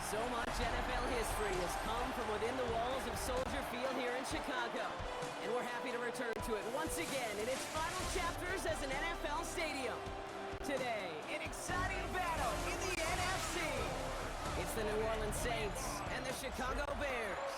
So much NFL history has come from within the walls of Soldier Field here in Chicago. And we're happy to return to it once again in its final chapters as an NFL stadium. Today, an exciting battle in the NFC. It's the New Orleans Saints and the Chicago Bears.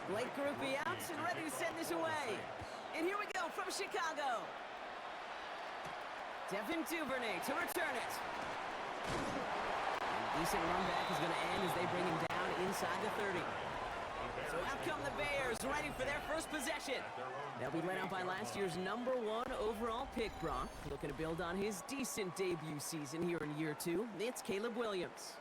Blake Grupe out and ready to send this away. And here we go from Chicago. Devin Duvernay to return it. And a decent run back is going to end as they bring him down inside the 30. So out come the Bears, ready for their first possession. They'll be led out by last year's #1 overall pick, Brock. Looking to build on his decent debut season here in year 2. It's Caleb Williams.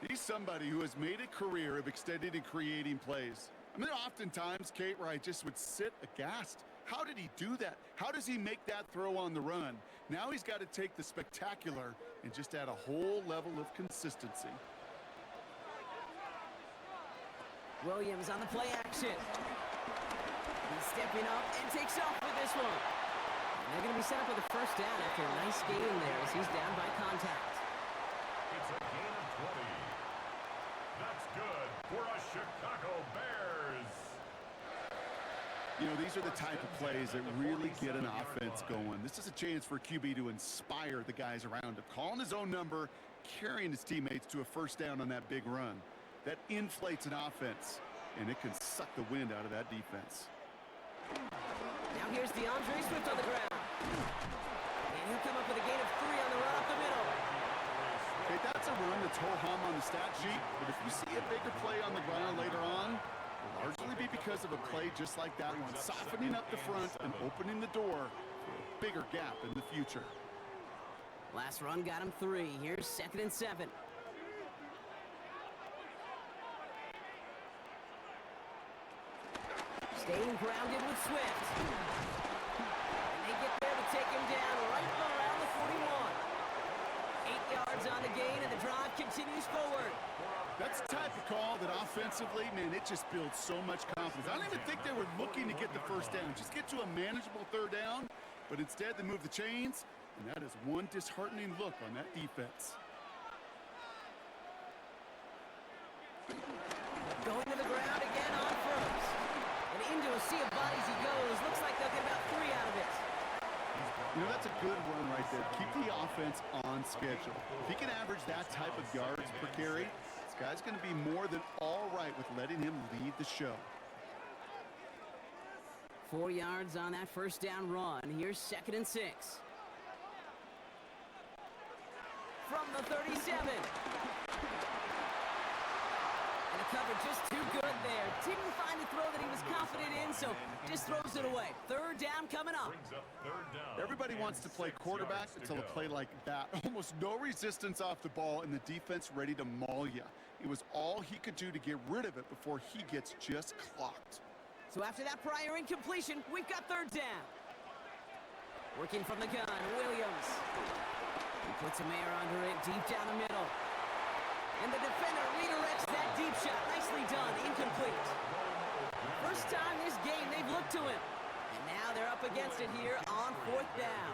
He's somebody who has made a career of extending and creating plays. I mean, oftentimes, Kate, where I just would sit aghast. How did he do that? How does he make that throw on the run? Now he's got to take the spectacular and just add a whole level of consistency. Williams on the play action. He's stepping up and takes off with this one. And they're going to be set up with a first down after a nice gain there as he's down by contact. It's a gain of 20. That's good for a Chicago Bears. You know, these are the type of plays that really get an offense going. This is a chance for QB to inspire the guys around him. Calling his own number, carrying his teammates to a first down on that big run. That inflates an offense, and it can suck the wind out of that defense. Now here's DeAndre Swift on the ground. And he'll come up with a gain of 3 on the run up the middle. Okay, that's a run that's ho-hum on the stat sheet, but if you see a bigger play on the ground later on, it'll largely be because of a play just like that one, softening up the front and opening the door for a bigger gap in the future. Last run got him 3. Here's 2nd and 7. Staying grounded with Swift. And they get there to take him down right around the 41. 8 yards on the gain, and the drive continues forward. That's the type of call that offensively, man, it just builds so much confidence. I don't even think they were looking to get the first down. Just get to a manageable 3rd down, but instead they move the chains, and that is one disheartening look on that defense. Going to the ground again on first. And into a sea of bodies he goes. Looks like they'll get about 3 out of it. You know, that's a good run right there. Keep the offense on schedule. If he can average that type of yards per carry, this guy's going to be more than all right with letting him lead the show. 4 yards on that first down run. Here's 2nd and 6. From the 37. And the cover just too good there. Didn't find a throw that he was confident in, so just throws it away. 3rd down coming up. Everybody wants to play quarterback until a play like that. Almost no resistance off the ball and the defense ready to maul you. It was all he could do to get rid of it before he gets just clocked. So after that prior incompletion, we've got 3rd down. Working from the gun, Williams. He puts a man under it deep down the middle. And the defender redirects that deep shot. Nicely done, incomplete. First time this game they've looked to him. And now they're up against it here on 4th down.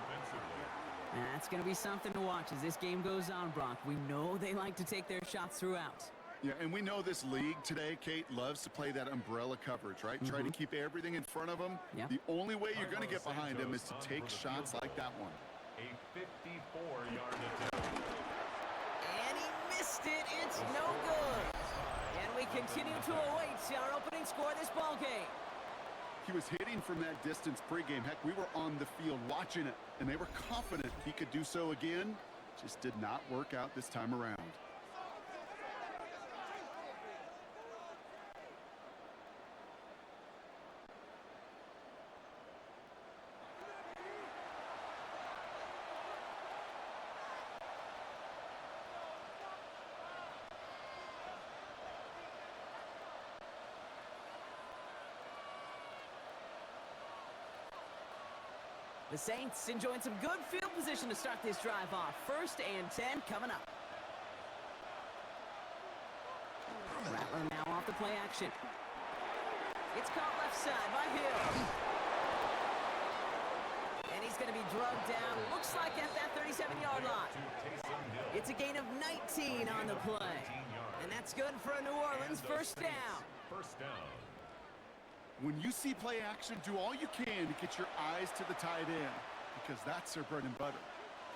That's going to be something to watch as this game goes on, Brock. We know they like to take their shots throughout. Yeah, and we know this league today, Kate, loves to play that umbrella coverage, right? Try to keep everything in front of them. Yeah. The only way you're going to get behind them is to take shots like that one. A 54-yard attempt. And he missed it. It's no good. And we continue to await our opening score of this ball game. He was hitting from that distance pregame. Heck, we were on the field watching it, and they were confident he could do so again. Just did not work out this time around. The Saints enjoying some good field position to start this drive off. 1st and 10 coming up. Rattler now off the play action. It's caught left side by Hill. And he's going to be drugged down, looks like at that 37-yard line. It's a gain of 19 on the play. And that's good for a New Orleans first down. First down. When you see play action, do all you can to get your eyes to the tight end, because that's their bread and butter.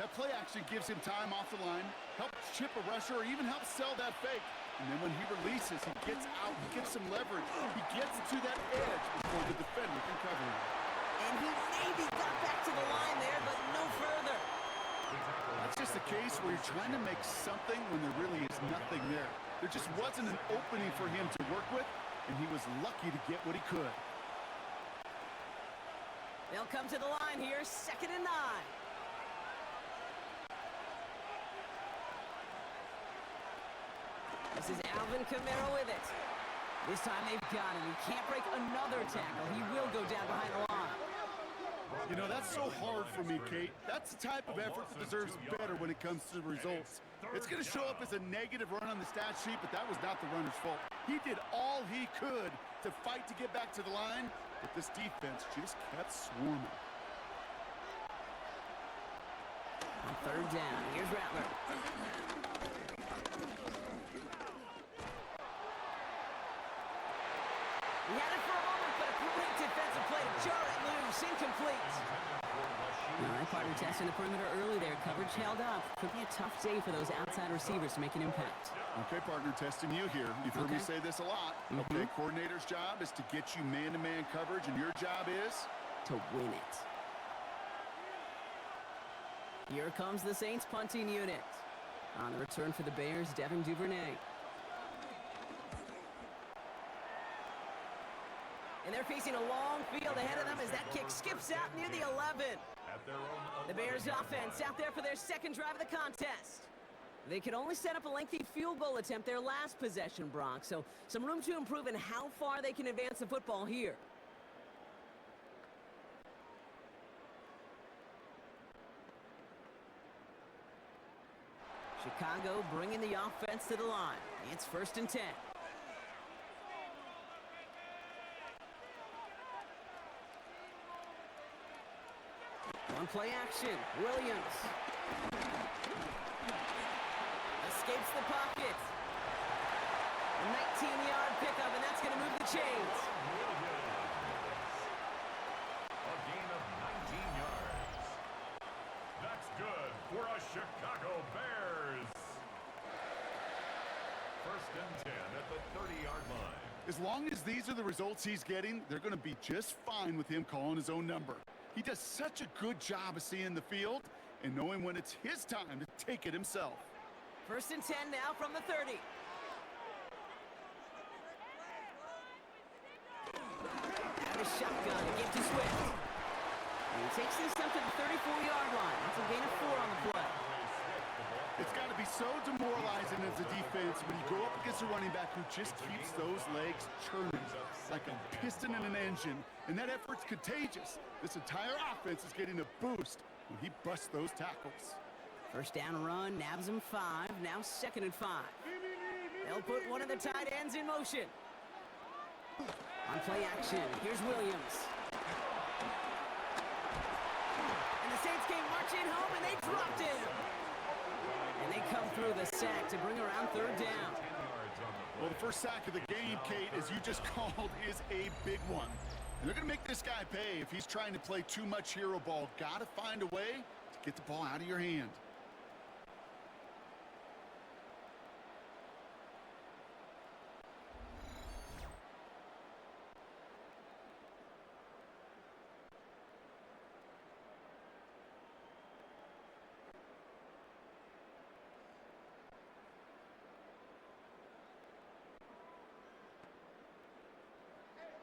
That play action gives him time off the line, helps chip a rusher, or even helps sell that fake. And then when he releases, he gets out, he gets some leverage. He gets to that edge before the defender can cover him. And he maybe got back to the line there, but no further. That's just a case where you're trying to make something when there really is nothing there. There just wasn't an opening for him to work with, and he was lucky to get what he could. They'll come to the line here, 2nd and 9. This is Alvin Kamara with it. This time they've got him. He can't break another tackle. He will go down behind the line. You know, that's so hard for me, Kate. That's the type of effort that deserves better when it comes to the results. It's going to show up as a negative run on the stat sheet, but that was not the runner's fault. He did all he could to fight to get back to the line, but this defense just kept swarming. On 3rd down, here's Rattler. He had it for a moment, but a great defensive play to jar it loose, incomplete. All right, partner testing the perimeter early there. Coverage held up. Could be a tough day for those outside receivers to make an impact. Okay, partner, testing you here. You've heard me say this a lot. Okay, coordinator's job is to get you man-to-man coverage, and your job is? To win it. Here comes the Saints punting unit. On the return for the Bears, Devin Duvernay. And they're facing a long field ahead of them as that kick skips out near the 11. The Bears offense out there for their 2nd drive of the contest. They could only set up a lengthy field goal attempt their last possession, Brock, so some room to improve in how far they can advance the football here. Chicago bringing the offense to the line. It's 1st and 10. On play action, Williams. Escapes the pocket. A 19-yard pickup, and that's going to move the chains. A gain of 19 yards. That's good for a Chicago Bears. 1st and 10 at the 30-yard line. As long as these are the results he's getting, they're going to be just fine with him calling his own number. He does such a good job of seeing the field and knowing when it's his time to take it himself. 1st and 10 now from the 30. Out of shotgun, a give to Swift. And he takes this up to the 34-yard line. That's a gain of 4 on the play. It's got to be so demoralizing as a defense when you go up against a running back who just keeps those legs churning like a piston in an engine, and that effort's contagious. This entire offense is getting a boost when he busts those tackles. 1st down run, nabs him 5, now 2nd and 5. They'll put one of the tight ends in motion. On play action, here's Williams. And the Saints came marching home, and they dropped him. And they come through the sack to bring around 3rd down. Well, the first sack of the game, Kate, as you just called, is a big one. And they're going to make this guy pay if he's trying to play too much hero ball. Got to find a way to get the ball out of your hand.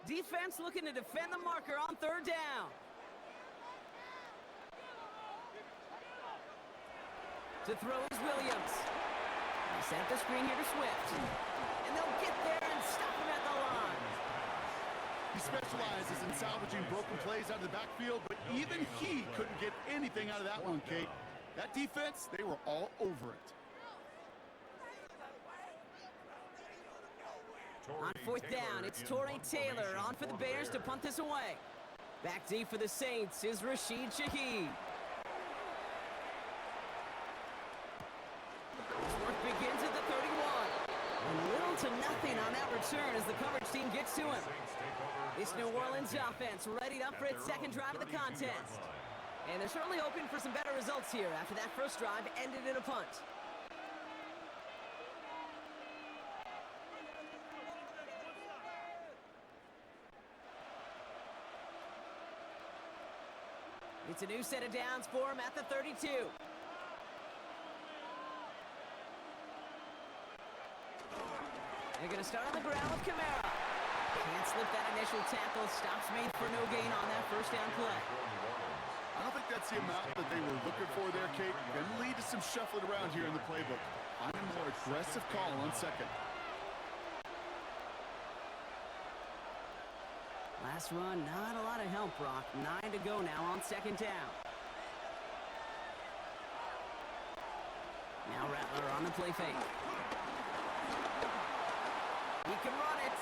Defense looking to defend the marker on 3rd down. To throw is Williams. They set up the screen here to Swift. And they'll get there and stop him at the line. He specializes in salvaging broken plays out of the backfield, but even he couldn't get anything out of that one, Kate. That defense, they were all over it. On fourth down, it's Torrey Taylor on for the Bears to punt this away. Back deep for the Saints is Rashid Shaheed. His work begins at the 31. And little to nothing on that return as the coverage team gets to him. This New Orleans offense readied up for its second drive of the contest. And they're certainly hoping for some better results here after that first drive ended in a punt. It's a new set of downs for him at the 32. They're going to start on the ground with Kamara. Can't slip that initial tackle. Stops made for no gain on that first down play. I don't think that's the amount that they were looking for there, Kate. Going to lead to some shuffling around here in the playbook. Find a more aggressive call on second. Last run, not a lot of help, Brock. 9 to go now on second down. Now Rattler on the play fake. He can run it.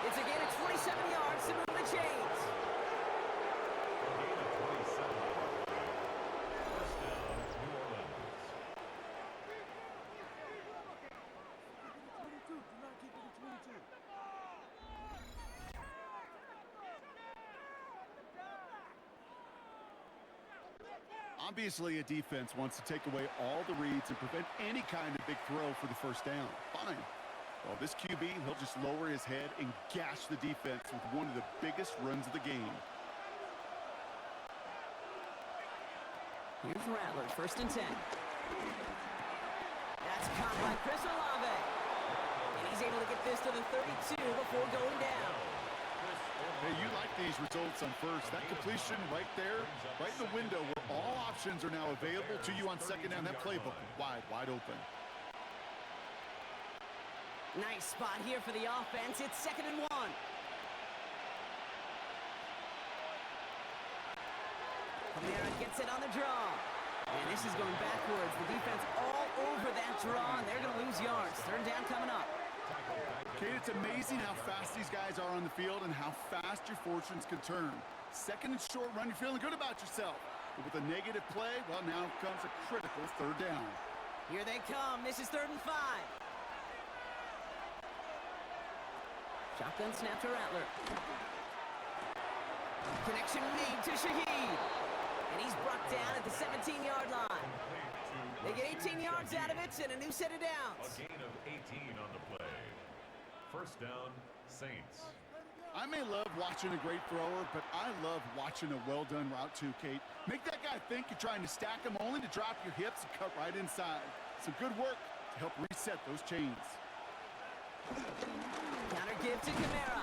It's a gain of 27 yards to move the chains. Obviously, a defense wants to take away all the reads and prevent any kind of big throw for the first down. Fine. Well, this QB, he'll just lower his head and gash the defense with one of the biggest runs of the game. Here's Rattler, first and 10. That's caught by Chris Olave. And he's able to get this to the 32 before going down. Hey, you like these results on first. That completion right there, right in the window where all options are now available to you on second down. That playbook wide open. Nice spot here for the offense. It's 2nd and 1. Kamara gets it on the draw. And this is going backwards. The defense all over that draw, and they're going to lose yards. Third down coming up. Kate, it's amazing how fast these guys are on the field and how fast your fortunes can turn. Second and short run, you're feeling good about yourself. But with a negative play, well, now comes a critical third down. Here they come. This is 3rd and 5. Shotgun snap to Rattler. Connection made to Shaheed. And he's brought down at the 17-yard line. They get 18 yards out of it and a new set of downs. A gain of 18 on the play. First down, Saints. I may love watching a great thrower, but I love watching a well-done route too, Kate. Make that guy think you're trying to stack him only to drop your hips and cut right inside. Some good work to help reset those chains. Counter give to Kamara.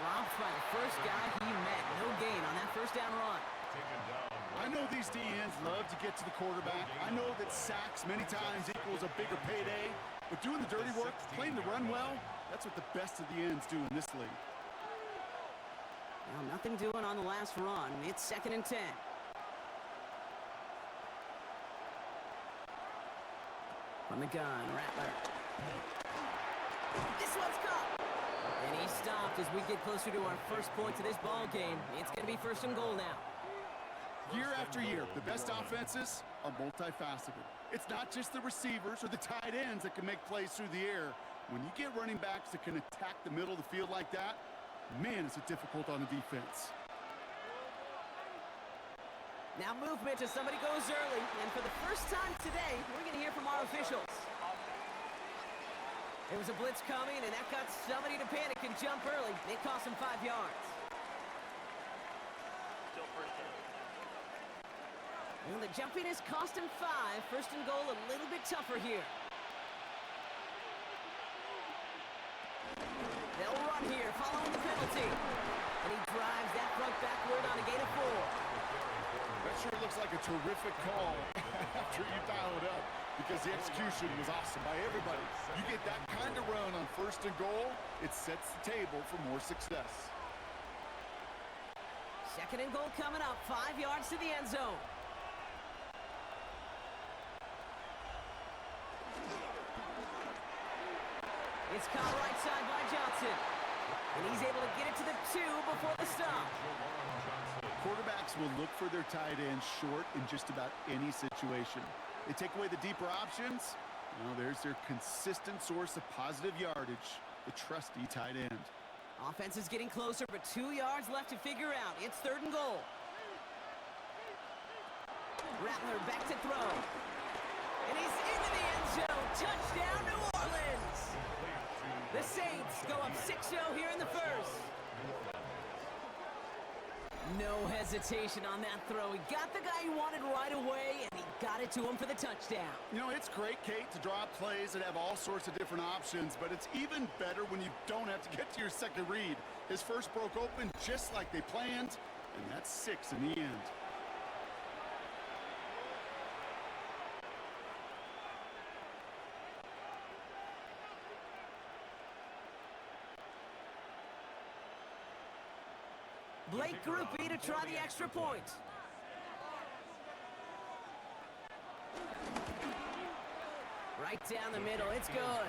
Dropped by the first guy he met. No gain on that first down run. I know these DNs love to get to the quarterback. I know that sacks many times equals a bigger payday. But doing the dirty work, playing the run well, that's what the best of the ends do in this league. Well, nothing doing on the last run. It's 2nd and 10. From the gun, Rattler. This one's caught. And he's stopped as we get closer to our first point to this ball game. It's going to be 1st and goal now. Year after year, the best offenses are multifaceted. It's not just the receivers or the tight ends that can make plays through the air. When you get running backs that can attack the middle of the field like that, man, is it difficult on the defense. Now movement as somebody goes early. And for the first time today, we're going to hear from our officials. There was a blitz coming, and that got somebody to panic and jump early. It cost him 5 yards. And the jumping has cost him 5. 1st and goal, a little bit tougher here. They'll run here, following the penalty. And he drives that front backward on a gain of 4. That sure looks like a terrific call after you dial it up. because the execution was awesome by everybody. You get that kind of run on 1st and goal, it sets the table for more success. 2nd and goal coming up, 5 yards to the end zone. It's caught right side by Johnson. And he's able to get it to the 2 before the stop. Quarterbacks will look for their tight end short in just about any situation. They take away the deeper options. Well, there's their consistent source of positive yardage, the trusty tight end. Offense is getting closer, but 2 yards left to figure out. It's 3rd and goal. Rattler back to throw. And he's into the end zone. Touchdown, New Orleans! The Saints go up 6-0 here in the first. No hesitation on that throw. He got the guy he wanted right away, and he got it to him for the touchdown. You know, it's great, Kate, to draw up plays that have all sorts of different options, but it's even better when you don't have to get to your second read. His first broke open just like they planned, and that's 6 in the end. Blake Grupe to try the extra point. Right down the middle, it's good.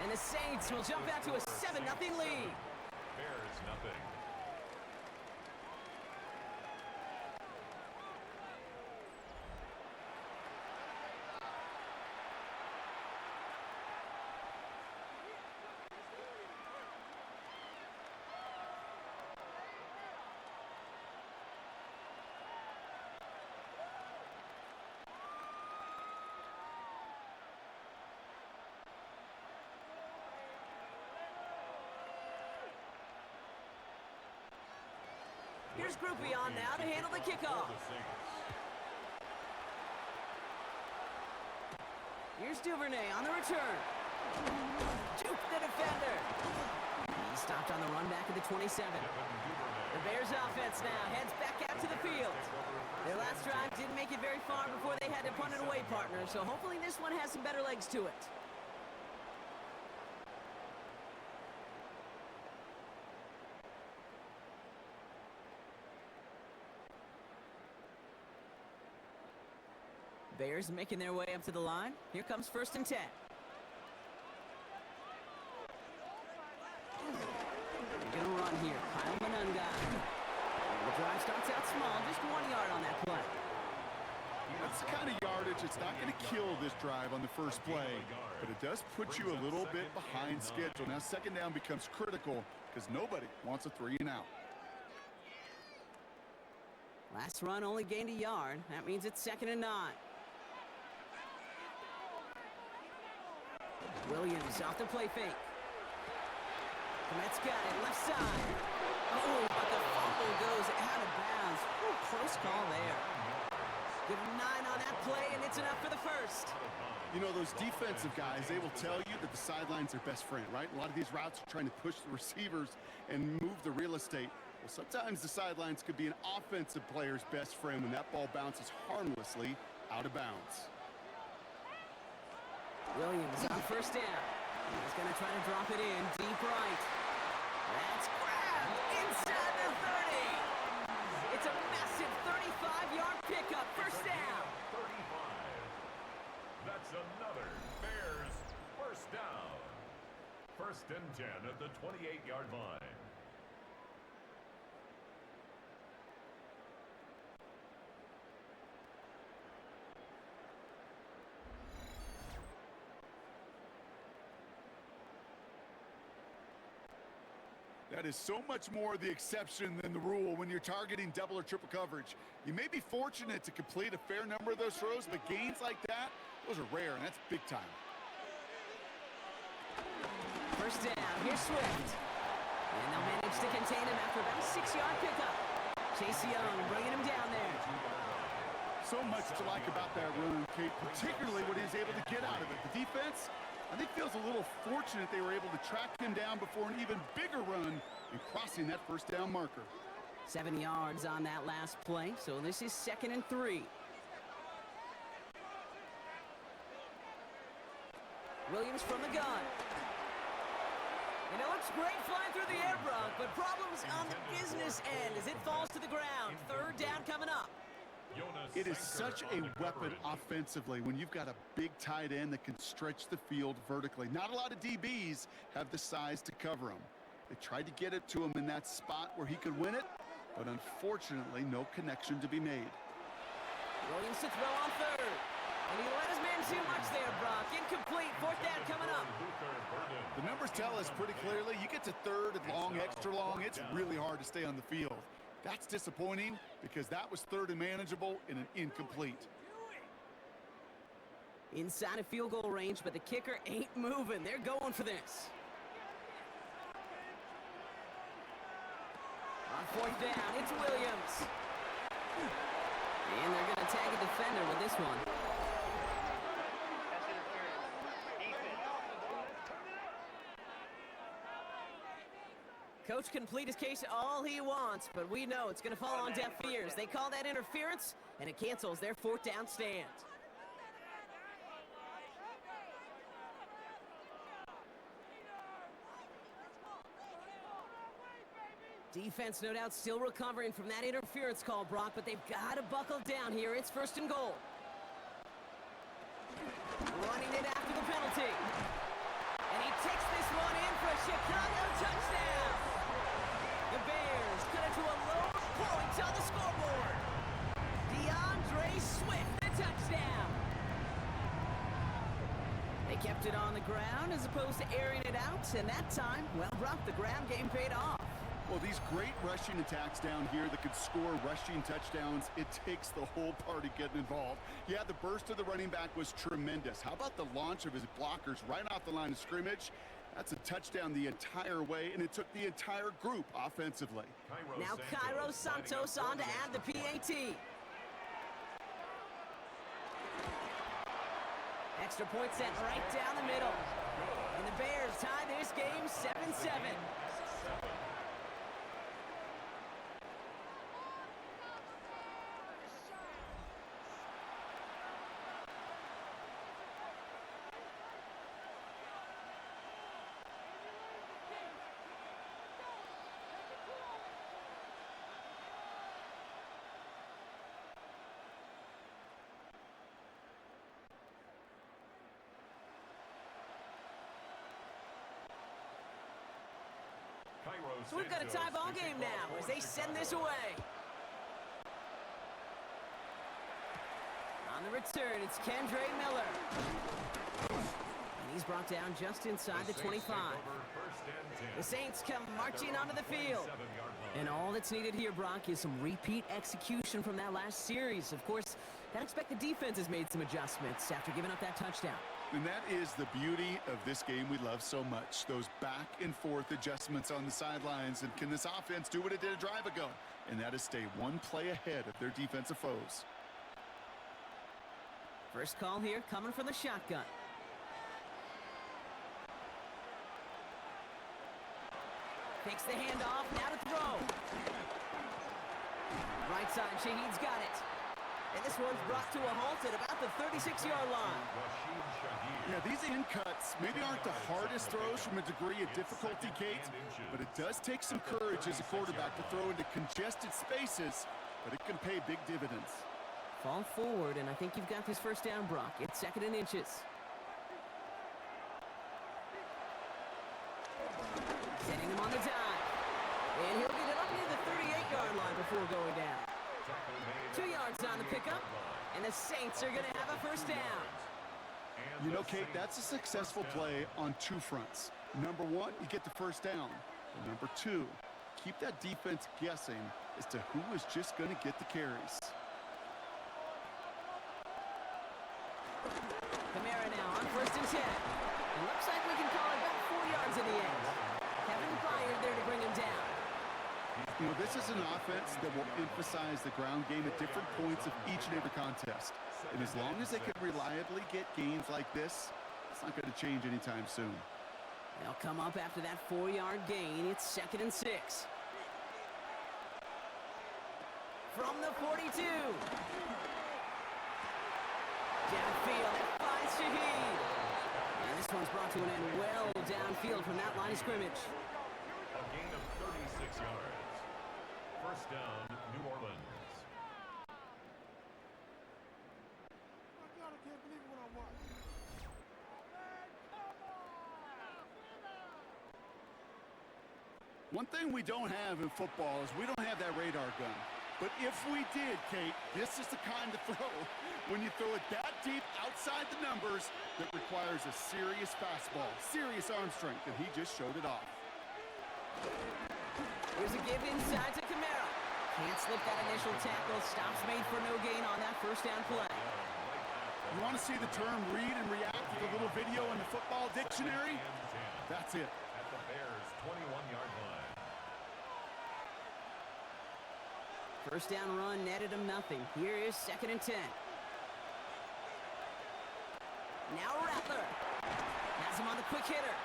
And the Saints will jump out to a 7-0 lead. Bears nothing. Here's Grupe on now to handle the kickoff. Here's Duvernay on the return. Juke the defender. He stopped on the run back at the 27. The Bears offense now heads back out to the field. Their last drive didn't make it very far before they had to punt it away, partner, so hopefully this one has some better legs to it. Bears making their way up to the line. Here comes 1st and 10. They're going to run here. Kyle Monunga. The drive starts out small, just 1 yard on that play. That's the kind of yardage it's not going to kill this drive on the first play, but it does put you a little bit behind schedule. Now 2nd down becomes critical because nobody wants a 3 and out. Last run only gained a yard. That means it's 2nd and 9. Williams off the play fake. Komet's got it, left side. Oh, but the fumble goes out of bounds. Ooh, close call there. Give him 9 on that play, and it's enough for the first. You know, those defensive guys, they will tell you that the sideline's their best friend, right? A lot of these routes are trying to push the receivers and move the real estate. Well, sometimes the sidelines could be an offensive player's best friend when that ball bounces harmlessly out of bounds. Williams on 1st down. He's going to try to drop it in deep right. That's grabbed inside the 30. It's a massive 35-yard pickup. 1st down. 35. That's another Bears 1st down. 1st and 10 at the 28-yard line. That is so much more the exception than the rule when you're targeting double or triple coverage. You may be fortunate to complete a fair number of those throws, but gains like that, those are rare, and that's big time. 1st down, here's Swift. And they'll manage to contain him after about a 6-yard pickup. Chase Young bringing him down there. So much to like about that run, Kate, particularly what he's able to get out of it. The defense, I think, feels a little fortunate they were able to track him down before an even bigger run and crossing that 1st down marker. 7 yards on that last play, so this is 2nd and 3. Williams from the gun. And it looks great flying through the air, Brock, but problems on the business end as it falls to the ground. Third down coming up. It is such a weapon offensively when you've got a big tight end that can stretch the field vertically. Not a lot of DBs have the size to cover him. They tried to get it to him in that spot where he could win it, but unfortunately, no connection to be made. Williams to throw on third. And he let his man too much there, Brock. Incomplete. Fourth down coming up. The numbers tell us pretty clearly, you get to third and long, extra long, it's really hard to stay on the field. That's disappointing because that was third and manageable in an incomplete. Inside of field goal range, but the kicker ain't moving. They're going for this. On fourth down, it's Williams. And they're going to tag a defender with this one. Coach can plead his case all he wants, but we know it's going to fall on deaf ears. They call that interference, and it cancels their fourth down stand. Defense, no doubt, still recovering from that interference call, Brock, but they've got to buckle down here. It's first and goal. Running it after the penalty. And he takes this one in for a Chicago touchdown. The Bears cut it to a low point on the scoreboard. DeAndre Swift, a touchdown. They kept it on the ground as opposed to airing it out, and that time, well, Brock, the ground game paid off. Well, these great rushing attacks down here that could score rushing touchdowns, it takes the whole party getting involved. Yeah, the burst of the running back was tremendous. How about the launch of his blockers right off the line of scrimmage? That's a touchdown the entire way, and it took the entire group offensively. Now Cairo Santos on to add the PAT. Extra point sent right down the middle. And the Bears tie this game 7-7. So we've got a tie ball game now as they send this away. On the return, it's Kendre Miller. And he's brought down just inside the 25. The Saints come marching onto the field. And all that's needed here, Brock, is some repeat execution from that last series. Of course, I expect the defense has made some adjustments after giving up that touchdown. And that is the beauty of this game we love so much. Those back and forth adjustments on the sidelines. And can this offense do what it did a drive ago? And that is stay one play ahead of their defensive foes. First call here coming from the shotgun. Takes the handoff, now to throw. Right side, Shaheed's got it. And this one's brought to a halt at about the 36-yard line. Yeah, these in cuts maybe aren't the hardest throws from a degree of difficulty, Kate, but it does take some courage as a quarterback to throw into congested spaces, but it can pay big dividends. Fall forward, and I think you've got this first down, Brock. It's second and inches. Sending him on the dive. And he'll get it up near the 38-yard line before going down. 2 yards on the pickup, and the Saints are going to have a first down. You know, Kate, that's a successful play on two fronts. Number one, you get the first down. And number two, keep that defense guessing as to who is just going to get the carries. Kamara now on first and 10. It looks like we can call it about 4 yards in the end. Kevin Byard there to bring him down. You know, this is an offense that will emphasize the ground game at different points of each and every contest. And as long as they can reliably get gains like this, it's not going to change anytime soon. They'll come up after that 4-yard gain. It's second and 6. From the 42. Downfield, that finds Shaheed. And This one's brought to an end well downfield from that line of scrimmage. A gain of 36 yards. First down, New Orleans. I can't believe what I watched. One thing we don't have in football is we don't have that radar gun. But if we did, Kate, this is the kind of throw, when you throw it that deep outside the numbers, that requires a serious fastball, serious arm strength, and he just showed it off. Here's a give inside to Kamara. Can't slip that initial tackle. Stops made for no gain on that first down play. You want to see the term read and react with a little video in the football dictionary? That's it. At the Bears' 21-yard line. First down run netted him nothing. Here is 2nd and 10. Now Rattler has him on the quick hitter.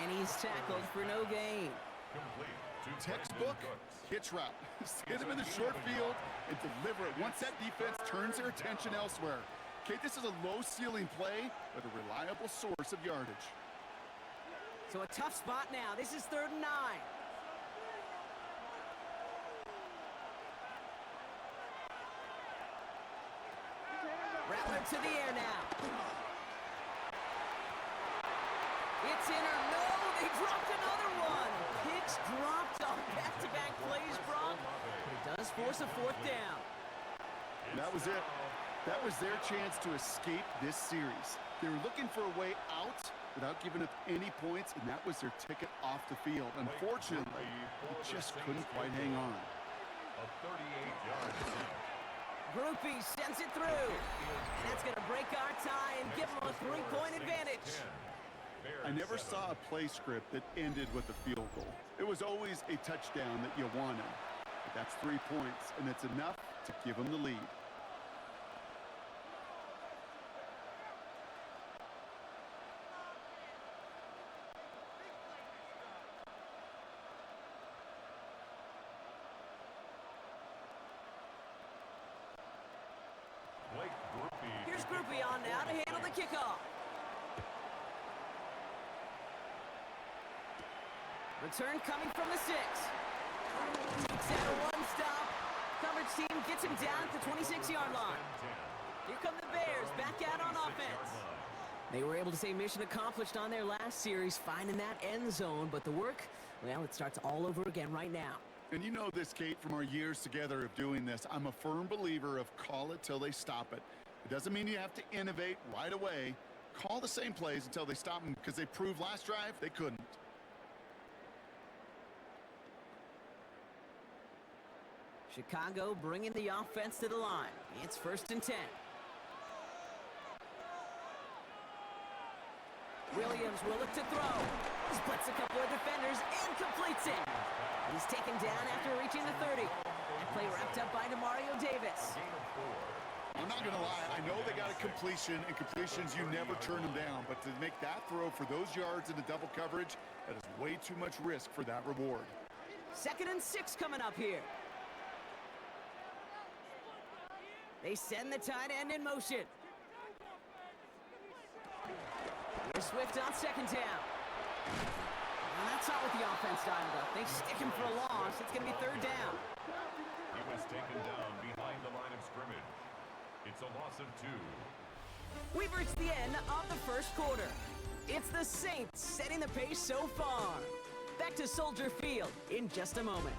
And he's tackled for no gain. Complete to Textbook Brandon Cooks. hitch route. Hit him in the short field and deliver it once that defense turns their attention elsewhere. Kate, this is a low-ceiling play with a reliable source of yardage. So a tough spot now. This is 3rd and 9. Rattler to the air now. It's in or no, they dropped another one. Picks dropped on back-to-back plays, Brock. But it does force a 4th down. That was it. That was their chance to escape this series. They were looking for a way out without giving up any points, and that was their ticket off the field. Unfortunately, they just couldn't quite hang on. A 38-yard attempt. Groupie sends it through. And that's going to break our tie and give them a 3-point advantage. I never saw a play script that ended with a field goal. It was always a touchdown that you wanted. But that's 3 points, and it's enough to give them the lead. Here's Groupie on now to handle the kickoff. Return coming from the 6. Takes out a 1-stop. Coverage team gets him down at the 26-yard line. Here come the Bears back out on offense. They were able to say mission accomplished on their last series, finding that end zone, but the work, well, it starts all over again right now. And you know this, Kate, from our years together of doing this. I'm a firm believer of call it till they stop it. It doesn't mean you have to innovate right away. Call the same plays until they stop them, because they proved last drive they couldn't. Chicago bringing the offense to the line. It's 1st and 10. Williams will look to throw. Splits a couple of defenders and completes it. He's taken down after reaching the 30. That play wrapped up by Demario Davis. I'm not going to lie. I know they got a completion, and completions, you never turn them down. But to make that throw for those yards into double coverage, that is way too much risk for that reward. 2nd and 6 coming up here. They send the tight end in motion. Here's Swift on 2nd down. And that's not what the offense dialed up. They stick him for a loss. It's going to be 3rd down. He was taken down behind the line of scrimmage. It's a loss of 2. We've reached the end of the 1st quarter. It's the Saints setting the pace so far. Back to Soldier Field in just a moment.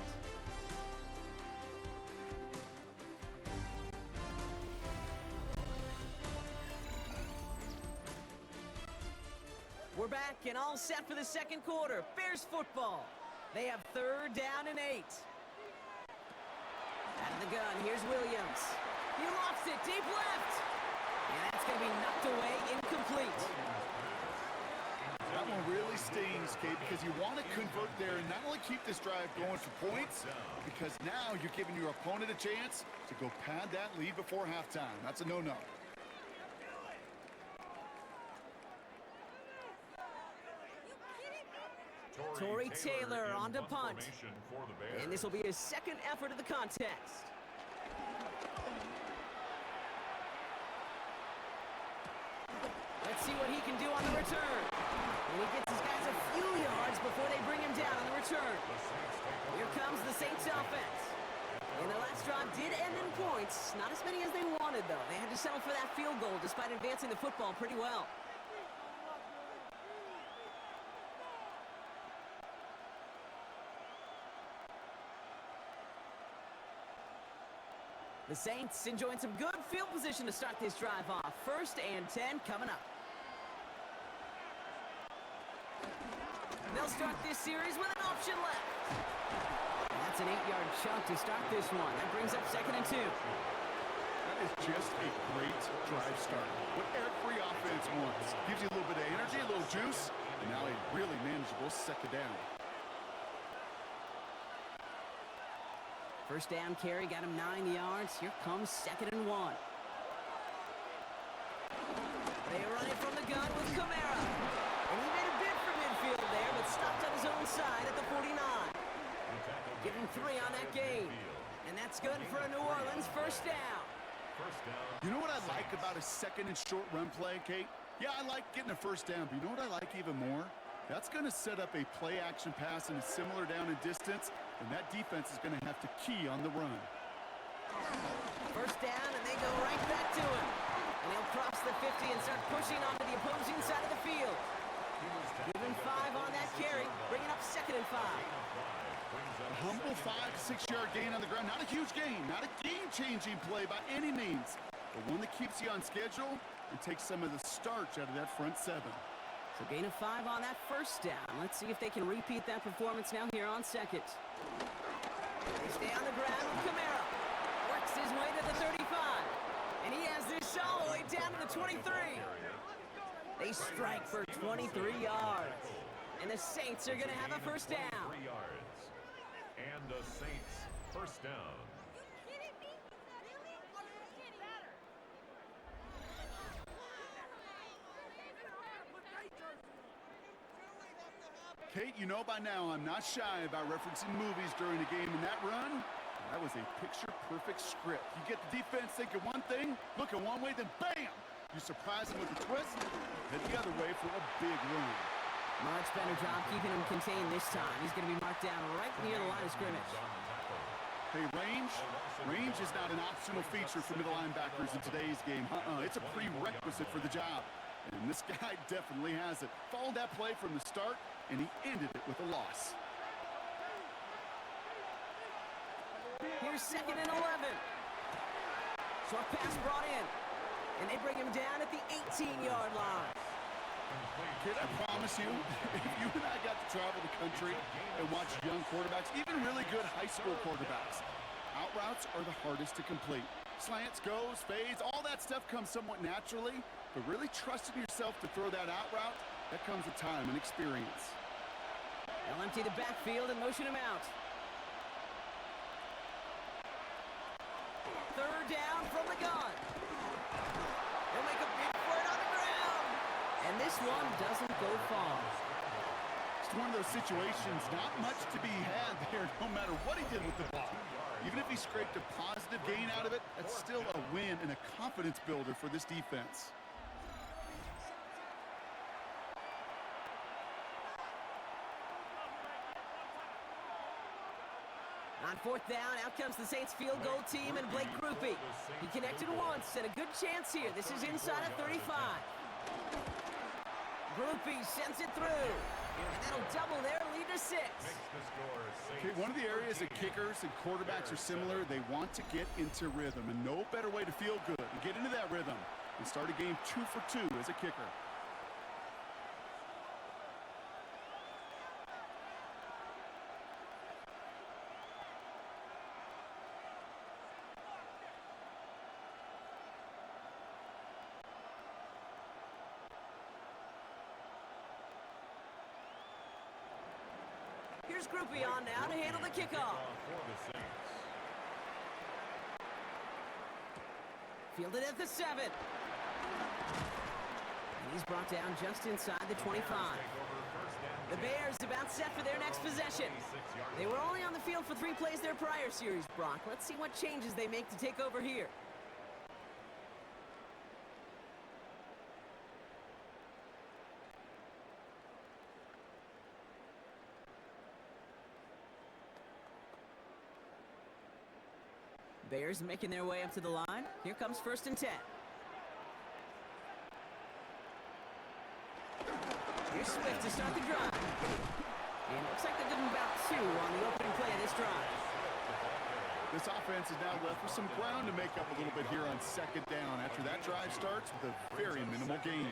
We're back and all set for the 2nd quarter. Bears football. They have 3rd down and 8. Out of the gun, here's Williams. He lofts it deep left. And that's going to be knocked away, incomplete. That one really stings, Kate, because you want to convert there and not only keep this drive going for points, because now you're giving your opponent a chance to go pad that lead before halftime. That's a no-no. Torrey Taylor on to punt. For the Bears. And this will be his 2nd effort of the contest. The Let's see what he can do on the return. And he gets his guys a few yards before they bring him down on the return. Here comes the Saints offense. And their last drive did end in points. Not as many as they wanted, though. They had to settle for that field goal despite advancing the football pretty well. The Saints enjoying some good field position to start this drive off. 1st and 10 coming up. They'll start this series with an option left. And that's an 8-yard chunk to start this one. That brings up 2nd and 2. That is just a great drive start. What every offense wants. Gives you a little bit of energy, a little juice, and now a really manageable 2nd down. 1st down carry got him 9 yards. Here comes 2nd and 1. They run it from the gun with Kamara. And he made a bid for midfield there, but stopped on his own side at the 49. Give him 3 on that game. And that's good for a New Orleans 1st down. You know what I like about a 2nd and short run play, Kate? Yeah, I like getting a 1st down, but you know what I like even more? That's going to set up a play-action pass in a similar down and distance, and that defense is going to have to key on the run. 1st down, and they go right back to him. And he'll cross the 50 and start pushing onto the opposing side of the field. Give him 5 on that carry, bringing up 2nd and 5. A humble 5 to 6 yard gain on the ground. Not a huge gain, not a game-changing play by any means, but one that keeps you on schedule and takes some of the starch out of that front 7. So gain of 5 on that 1st down. Let's see if they can repeat that performance now here on 2nd. They stay on the ground with Kamara. Works his way to the 35. And he has this all the way down to the 23. They strike for 23 yards. And the Saints are going to have a 1st down. 3 yards. And the Saints 1st down. Kate, you know by now I'm not shy about referencing movies during a game, and that run, that was a picture-perfect script. You get the defense thinking one thing, looking one way, then bam! You surprise them with a twist, head the other way for a big run. Much better job keeping him contained this time. He's going to be marked down right near the line of scrimmage. Hey, range is not an optional feature for middle linebackers in today's game. It's a prerequisite for the job. And this guy definitely has it. Followed that play from the start, and he ended it with a loss. Here's 2nd and 11. Short pass brought in. And they bring him down at the 18-yard line. Kid, I promise you, if you and I got to travel the country and watch young quarterbacks, even really good high school quarterbacks, out routes are the hardest to complete. Slants, goes, fades, all that stuff comes somewhat naturally, but really trusting yourself to throw that out route, that comes with time and experience. They'll empty the backfield and motion him out. 3rd down from the gun. They'll make a big for it on the ground. And this one doesn't go far. It's one of those situations, not much to be had there, no matter what he did with the ball. Even if he scraped a positive gain out of it, that's still a win and a confidence builder for this defense. On 4th down, out comes the Saints field goal team and Blake Grupe. He connected once and a good chance here. This is inside of 35. Grupe sends it through. And that'll double their lead to 6. Okay, one of the areas that kickers and quarterbacks are similar, they want to get into rhythm, and no better way to feel good and get into that rhythm and start a game 2 for 2 as a kicker. Here's Grupe on now to handle the kickoff. Fielded at the 7. And he's brought down just inside the 25. The Bears about set for their next possession. They were only on the field for 3 plays their prior series, Brock. Let's see what changes they make to take over here. Bears making their way up to the line. Here comes 1st and 10. Here's Swift to start the drive. And it looks like they're giving about 2 on the opening play of this drive. This offense is now left with some ground to make up a little bit here on 2nd down after that drive starts with a very minimal gain.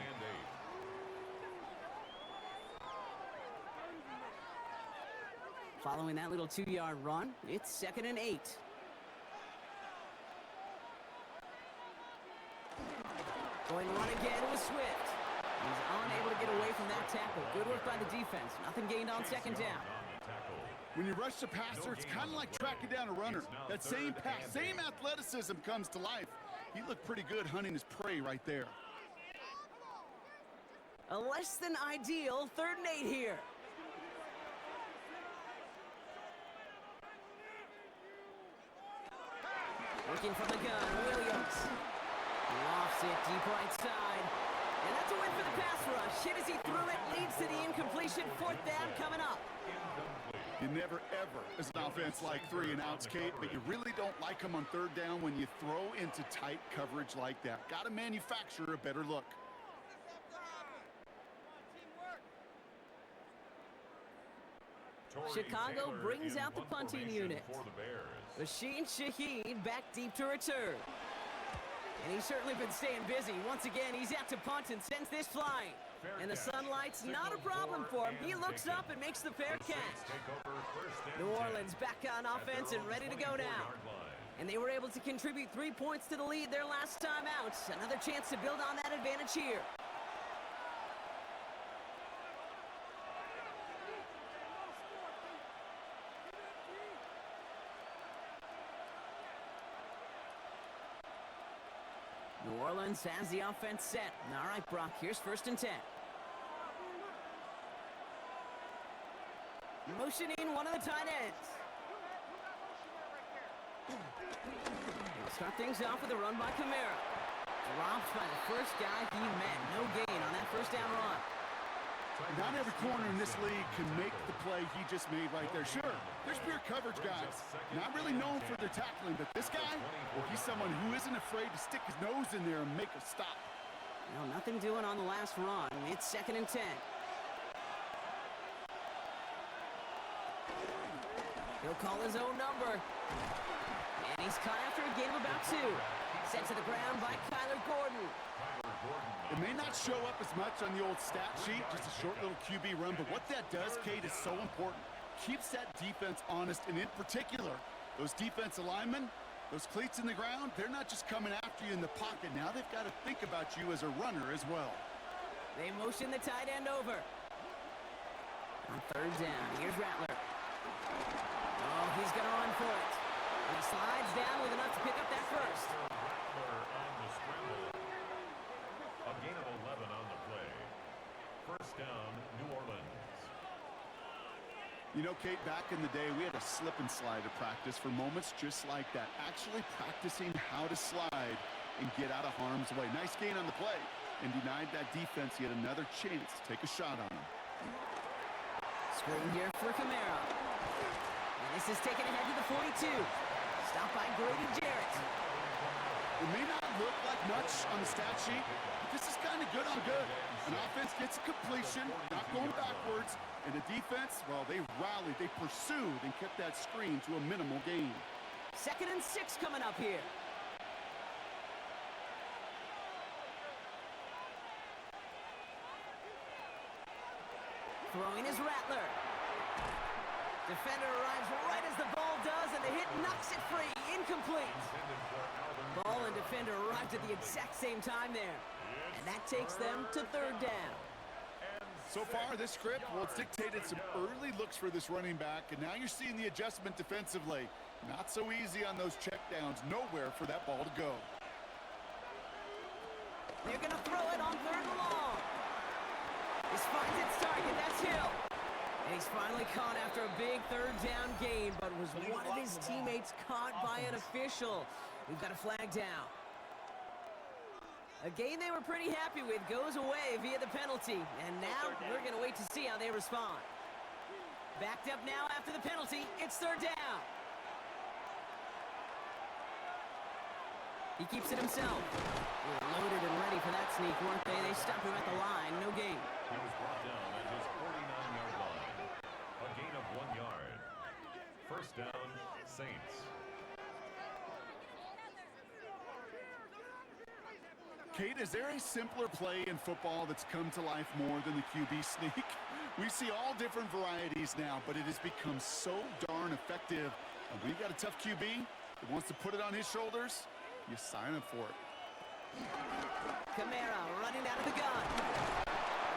Following that little 2-yard run, it's 2nd and 8. Going to run again with Swift. He's unable to get away from that tackle. Good work by the defense. Nothing gained on 2nd down. When you rush the passer, it's kind of like tracking down a runner. That same pass, same athleticism comes to life. He looked pretty good hunting his prey right there. A less than ideal 3rd and 8 here. Working from the gun, Williams. Lofts it deep right side. And that's a win for the pass rush. Hit as he threw it, leads to the incompletion. 4th down coming up. You never, ever, as an offense, like 3 and outs, Kate, but you really don't like them on 3rd down when you throw into tight coverage like that. Got to manufacture a better look. Chicago brings out the punting unit. Rasheen Shaheed back deep to return. And he's certainly been staying busy. Once again, he's out to punt and sends this flying. And the sunlight's not a problem for him. He looks up and makes the fair catch. New Orleans back on offense and ready to go now. And they were able to contribute 3 points to the lead their last time out. Another chance to build on that advantage here. New Orleans has the offense set. All right, Brock, here's 1st and 10. Motioning one of the tight ends. He'll start things off with a run by Kamara. Dropped by the first guy he met. No gain on that 1st down run. Not every corner in this league can make the play he just made right there. Sure, there's pure coverage guys. Not really known for their tackling, but this guy, well, he's someone who isn't afraid to stick his nose in there and make a stop. No, nothing doing on the last run. It's 2nd and 10. He'll call his own number. And he's caught after a gain of about 2. Sent to the ground by Kyler Gordon. It may not show up as much on the old stat sheet, just a short little QB run, but what that does, Kate, is so important. Keeps that defense honest, and in particular, those defensive linemen, those cleats in the ground, they're not just coming after you in the pocket. Now they've got to think about you as a runner as well. They motion the tight end over. On 3rd down, here's Rattler. Oh, he's going to run for it. And he slides down with enough to pick up that 1st. A gain of 11 on the play. 1st down, New Orleans. You know, Kate, back in the day, we had a slip and slide at practice for moments just like that. Actually practicing how to slide and get out of harm's way. Nice gain on the play and denied that defense yet another chance to take a shot on him. Screen here for Kamara. And this is taken ahead to the 42. Stopped by Grady Jarrett. It may not look like much on the stat sheet, but this is kind of good on good. An offense gets a completion, not going backwards, and the defense, well, they rallied, they pursued, and kept that screen to a minimal gain. 2nd and 6 coming up here. Throwing is Rattler. Defender arrives right as the ball does, and the hit knocks it free. Incomplete. Ball and defender arrived at the exact same time there. And that takes them to 3rd down. So far, this script, well, it's dictated some early looks for this running back, and now you're seeing the adjustment defensively. Not so easy on those checkdowns. Nowhere for that ball to go. They're going to throw it on 3rd and long. This finds its target. That's Hill. And he's finally caught after a big 3rd down gain, but was one of his teammates caught by an official. We've got a flag down. A game they were pretty happy with goes away via the penalty. And now we're going to wait to see how they respond. Backed up now after the penalty. It's 3rd down. He keeps it himself. They were loaded and ready for that sneak, weren't they? They stopped him at the line. No gain. He was brought down at his 49-yard line. A gain of 1 yard. First down, Saints. Kate, is there a simpler play in football that's come to life more than the QB sneak? We see all different varieties now, but it has become so darn effective. And when you got a tough QB that wants to put it on his shoulders, you sign up for it. Kamara running out of the gun.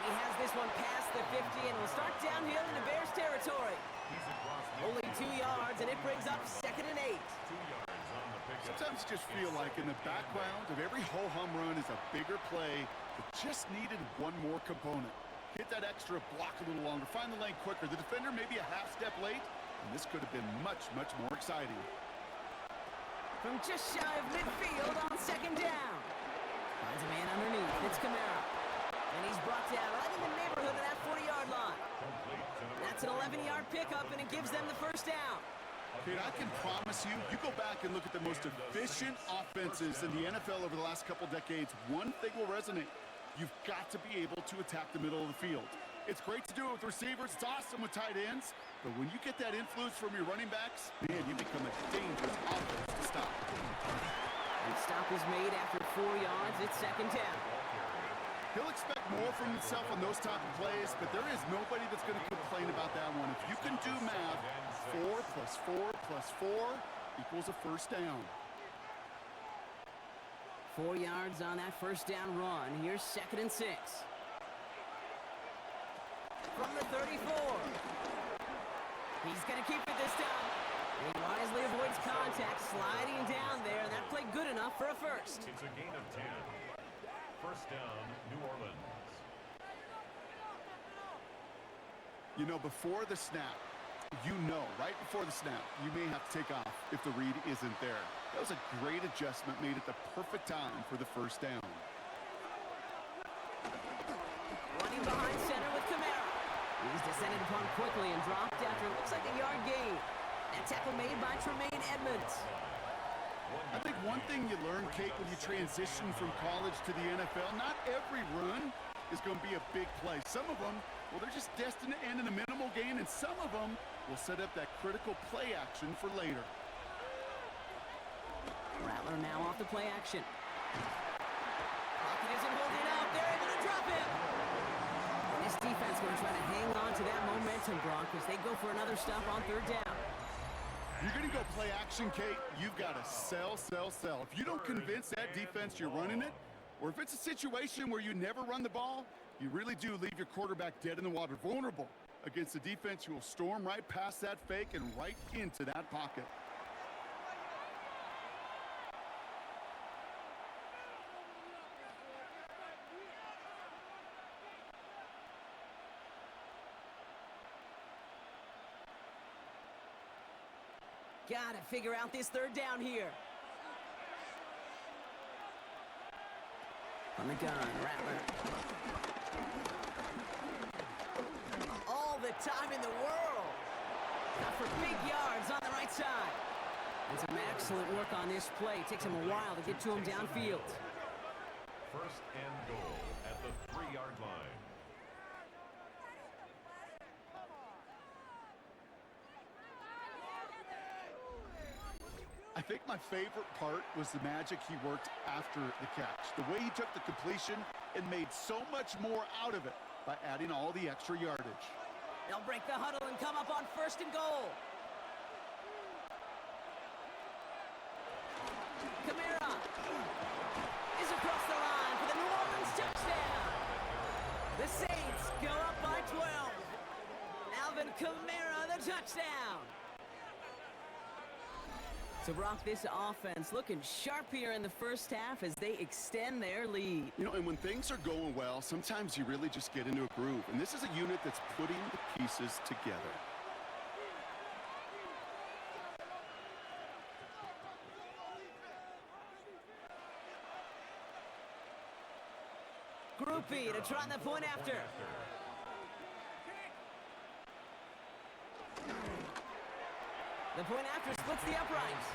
He has this one past the 50 and will start downhill into Bears territory. He's across Only 2 yards, and it brings up 2nd and 8. 2 yards on the pickup. Sometimes you just feel like in the background of every ho-hum run is a bigger play that just needed one more component. Hit that extra block a little longer, find the lane quicker. The defender may be a half step late, and this could have been much, much more exciting. From just shy of midfield on 2nd down. Finds a man underneath. It's Kamara. And he's brought down right in the neighborhood of that 40-yard line. That's an 11-yard pickup, and it gives them the first down. Kate, I can promise you, you go back and look at the most efficient offenses in the NFL over the last couple decades, one thing will resonate. You've got to be able to attack the middle of the field. It's great to do it with receivers. It's awesome with tight ends. But when you get that influence from your running backs, man, you become a dangerous offense to stop. And stop is made after 4 yards. It's 2nd down. He'll expect more from himself on those type of plays, but there is nobody that's going to complain about that one. If you can do math, 4 plus 4 plus 4 equals a first down. 4 yards on that first down run. Here's 2nd and 6. From the 34. He's going to keep it this time. He wisely avoids contact, sliding down there, and that played good enough for a first. It's a gain of 10. First down, New Orleans. You know, before the snap, right before the snap, you may have to take off if the read isn't there. That was a great adjustment made at the perfect time for the first down. Running behind center with Kamara. He's descended upon quickly and dropped after it looks like a yard gain. That tackle made by Tremaine Edmonds. I think one thing you learn, Kate, when you transition from college to the NFL, not every run is going to be a big play. Some of them, well, they're just destined to end in a minimal gain, and some of them will set up that critical play action for later. Rattler now off the play action. Pocket isn't holding up. They're able to drop him. And this defense going to try to hang on to that momentum, Brock, as they go for another stop on 3rd down. You're going to go play action, Kate. You've got to sell, sell, sell. If you don't convince that defense you're running it, or if it's a situation where you never run the ball, you really do leave your quarterback dead in the water, vulnerable against a defense who will storm right past that fake and right into that pocket. Gotta figure out this 3rd down here. On the gun, Rattler. All the time in the world. Now for big yards on the right side. And some excellent work on this play. Takes him a while to get to him downfield. First and goal at the 3-yard line. I think my favorite part was the magic he worked after the catch. The way he took the completion and made so much more out of it by adding all the extra yardage. They'll break the huddle and come up on 1st and goal. Kamara is across the line for the New Orleans touchdown. The Saints go up by 12. Alvin Kamara, the touchdown. So, Brock, this offense looking sharp here in the first half as they extend their lead. You know, and when things are going well, sometimes you really just get into a groove. And this is a unit that's putting the pieces together. Group B to try the point after. The point after splits the uprights.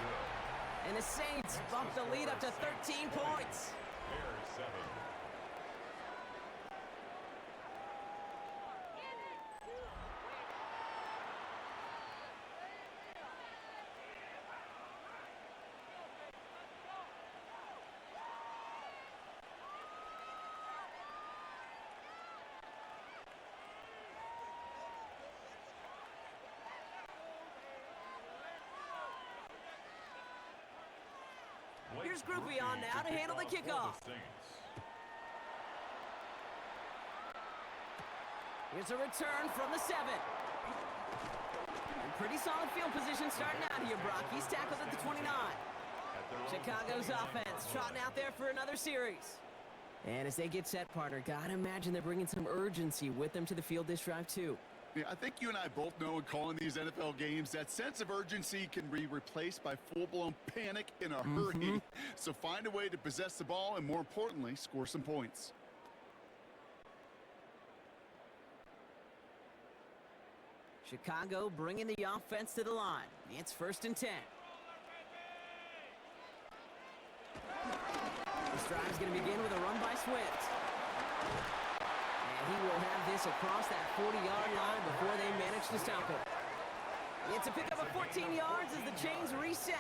And the Saints bump the lead up to 13 points. Bears 7. Here's Groupie on now to handle the kickoff. Here's a return from the 7. And pretty solid field position starting out here, Brock. He's tackled at the 29. Chicago's offense trotting out there for another series. And as they get set, partner, gotta imagine they're bringing some urgency with them to the field this drive, too. Yeah, I think you and I both know in calling these NFL games that sense of urgency can be replaced by full-blown panic in a hurry. So find a way to possess the ball and, more importantly, score some points. Chicago bringing the offense to the line. It's 1st and 10. This drive's going to begin with a run by Swift. And he will have this across that 40-yard line before they manage to stop it. It's a pickup of 14 yards as the chains reset.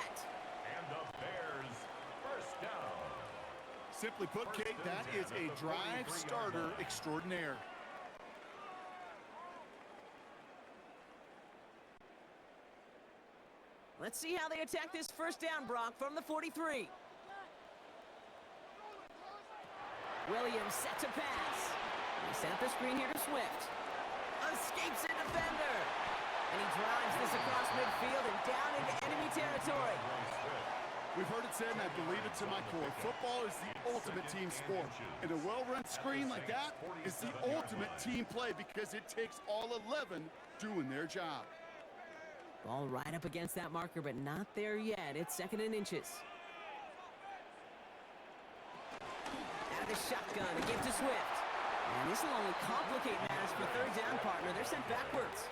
And the Bears first down. Simply put, Kate, that is a drive starter extraordinaire. Let's see how they attack this first down, Brock, from the 43. Williams set to pass. They set up the screen here to Swift. Escapes a defender. And he drives this across midfield and down into enemy territory. We've heard it said, and I believe it to my core, football is the ultimate team sport. And a well-run screen like that is the ultimate team play because it takes all 11 doing their job. Ball right up against that marker, but not there yet. It's 2nd and inches. Out of the shotgun, a give to Swift. And this will only complicate matters for 3rd down, partner. They're sent backwards.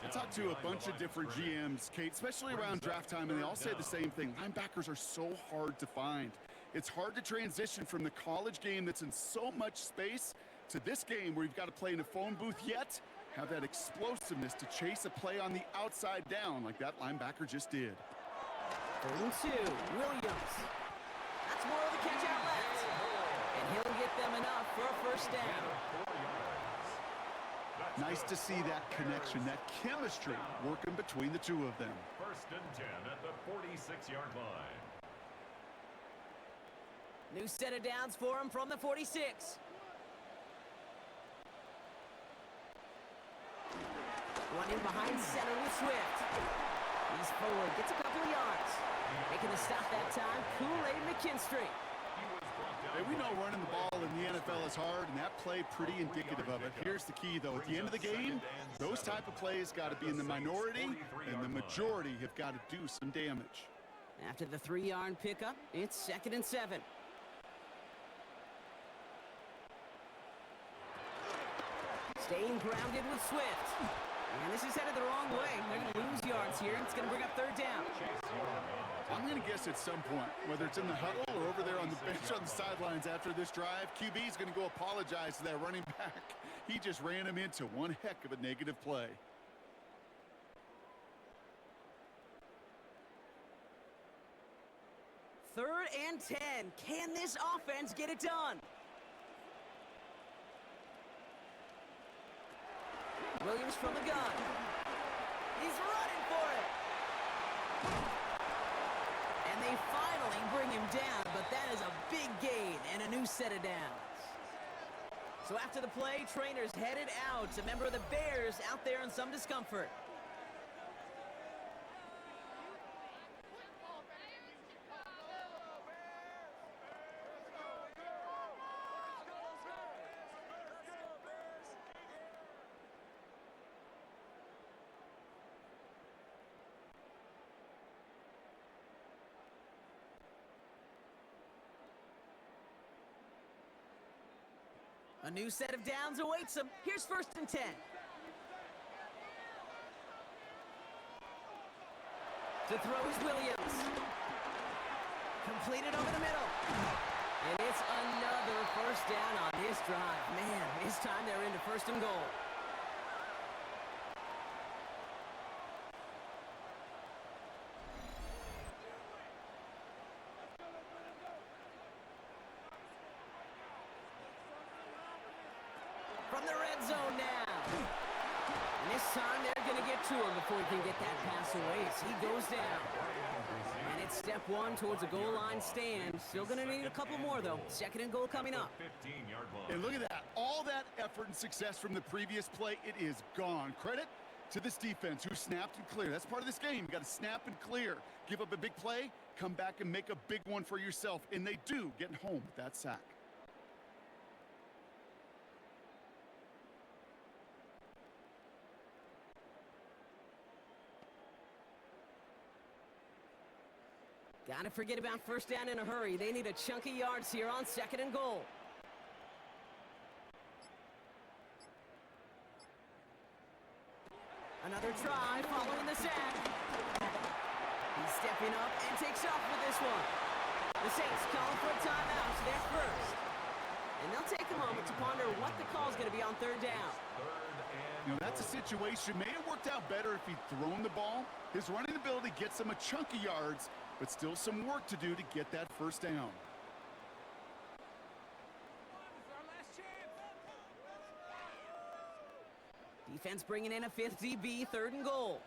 I talked to a bunch of different GMs, Kate, especially around draft time, and they all say the same thing. Linebackers are so hard to find. It's hard to transition from the college game that's in so much space to this game where you've got to play in a phone booth yet have that explosiveness to chase a play on the outside down like that linebacker just did. 3rd and 2, Williams. That's more of the catch out left. And he'll get them enough for a first down. Nice to see that connection, that chemistry working between the two of them. 1st and 10 at the 46-yard line. New set of downs for him from the 46. Running behind center with Swift. He's forward, gets a couple of yards. Making the stop that time, Kool-Aid McKinstry. Hey, we know running the ball in the NFL is hard, and that play pretty indicative of it. Here's the key, though. At the end of the game, those type of plays got to be in the minority, and the majority have got to do some damage. After the 3-yard pickup, it's 2nd and 7. Staying grounded with Swift. And this is headed the wrong way. They're going to lose yards here. It's going to bring up 3rd down. I'm going to guess at some point, whether it's in the huddle or over there on the bench on the sidelines after this drive, QB is going to go apologize to that running back. He just ran him into one heck of a negative play. Third and 10. Can this offense get it done? Williams from the gun. He's running for it. And they finally bring him down, but that is a big gain and a new set of downs. So after the play, trainers headed out. A member of the Bears out there in some discomfort. A new set of downs awaits him. Here's 1st and 10. To throw is Williams. Completed over the middle. And it's another first down on this drive. Man, this time they're into first and goal. From the red zone now. And this time they're going to get to him before he can get that pass away as he goes down. And it's step one towards a goal line stand. Still going to need a couple more, though. Second and goal coming up. 15-yard line. And look at that. All that effort and success from the previous play, it is gone. Credit to this defense who snapped and cleared. That's part of this game. You got to snap and clear. Give up a big play, come back and make a big one for yourself. And they do, getting home with that sack. Gotta forget about first down in a hurry. They need a chunk of yards here on second and goal. Another try following the sack. He's stepping up and takes off with this one. The Saints calling for a timeout. They're first. And they'll take a moment to ponder what the call is going to be on third down. You know, that's a situation. May have worked out better if he'd thrown the ball. His running ability gets him a chunk of yards, but still some work to do to get that first down. Defense bringing in a fifth DB, third and goal.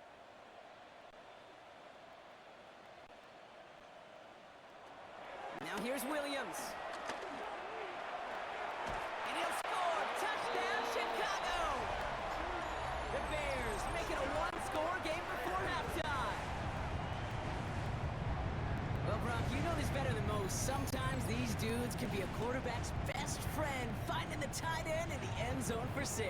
Now here's Williams. And he'll score. Touchdown, Chicago! The Bears make it a one-score game before halftime. Well, Brock, you know this better than most. Sometimes these dudes can be a quarterback's best friend, finding the tight end in the end zone for 6.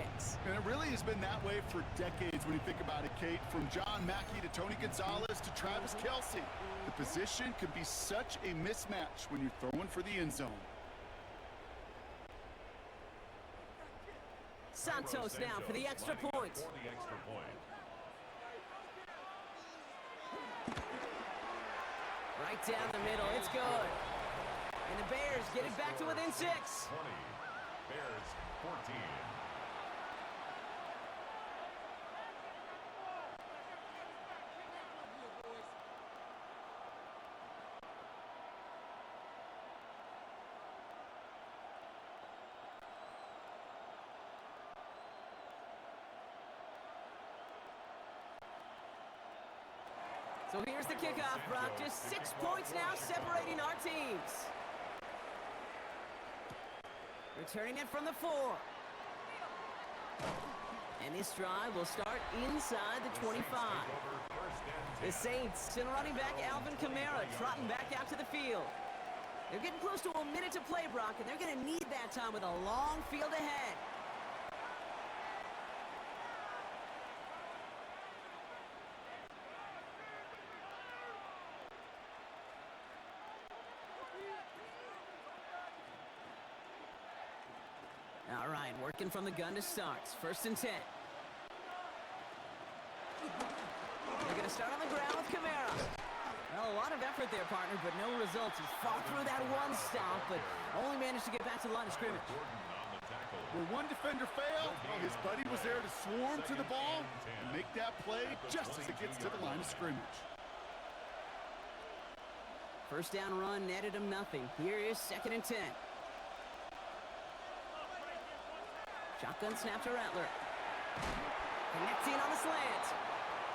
And it really has been that way for decades when you think about it, Kate. From John Mackey to Tony Gonzalez to Travis Kelce. The position can be such a mismatch when you're throwing for the end zone. Santos now for the extra point. Right down the middle, it's good. And the Bears get it back to within 6. 20. Bears 14. So here's the kickoff, Brock. Just 6 points now separating our teams. Returning it from the 4. And this drive will start inside the 25. The Saints and running back Alvin Kamara trotting back out to the field. They're getting close to a minute to play, Brock, and they're going to need that time with a long field ahead. All right, working from the gun to start. First and 10. They're going to start on the ground with Kamara. Well, a lot of effort there, partner, but no results. He's fought through that one stop, but only managed to get back to the line of scrimmage. Where one defender failed, his buddy was there to swarm to the ball and make that play just as it gets to the line of scrimmage. First down run netted him nothing. Here is second and 10. Shotgun snap to Rattler. Connecting on the slant.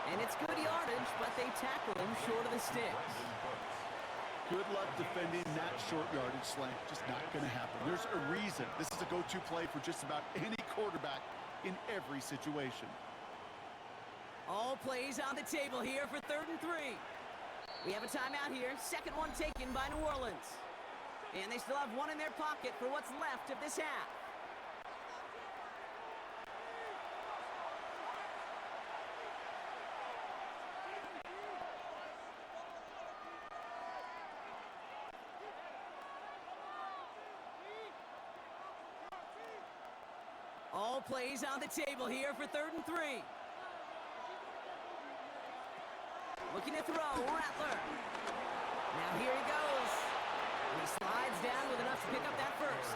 And it's good yardage, but they tackle him short of the sticks. Good luck defending that short yardage slant. Just not going to happen. There's a reason. This is a go-to play for just about any quarterback in every situation. All plays on the table here for third and 3. We have a timeout here. Second one taken by New Orleans. And they still have one in their pocket for what's left of this half. All plays on the table here for third and 3. Looking to throw, Rattler. Now here he goes. And he slides down with enough to pick up that first.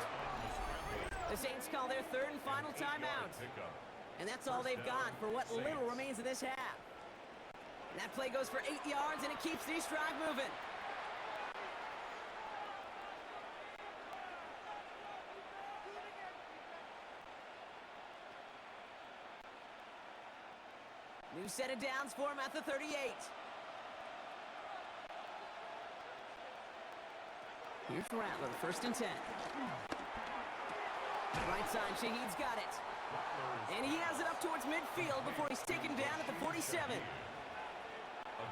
The Saints call their third and final timeout. And that's all they've got for what little remains of this half. And that play goes for 8 yards, and it keeps the drive moving. New set of downs for him at the 38. Here's Rattler, 1st and 10. Right side, Shaheed's got it. And he has it up towards midfield before he's taken down at the 47. A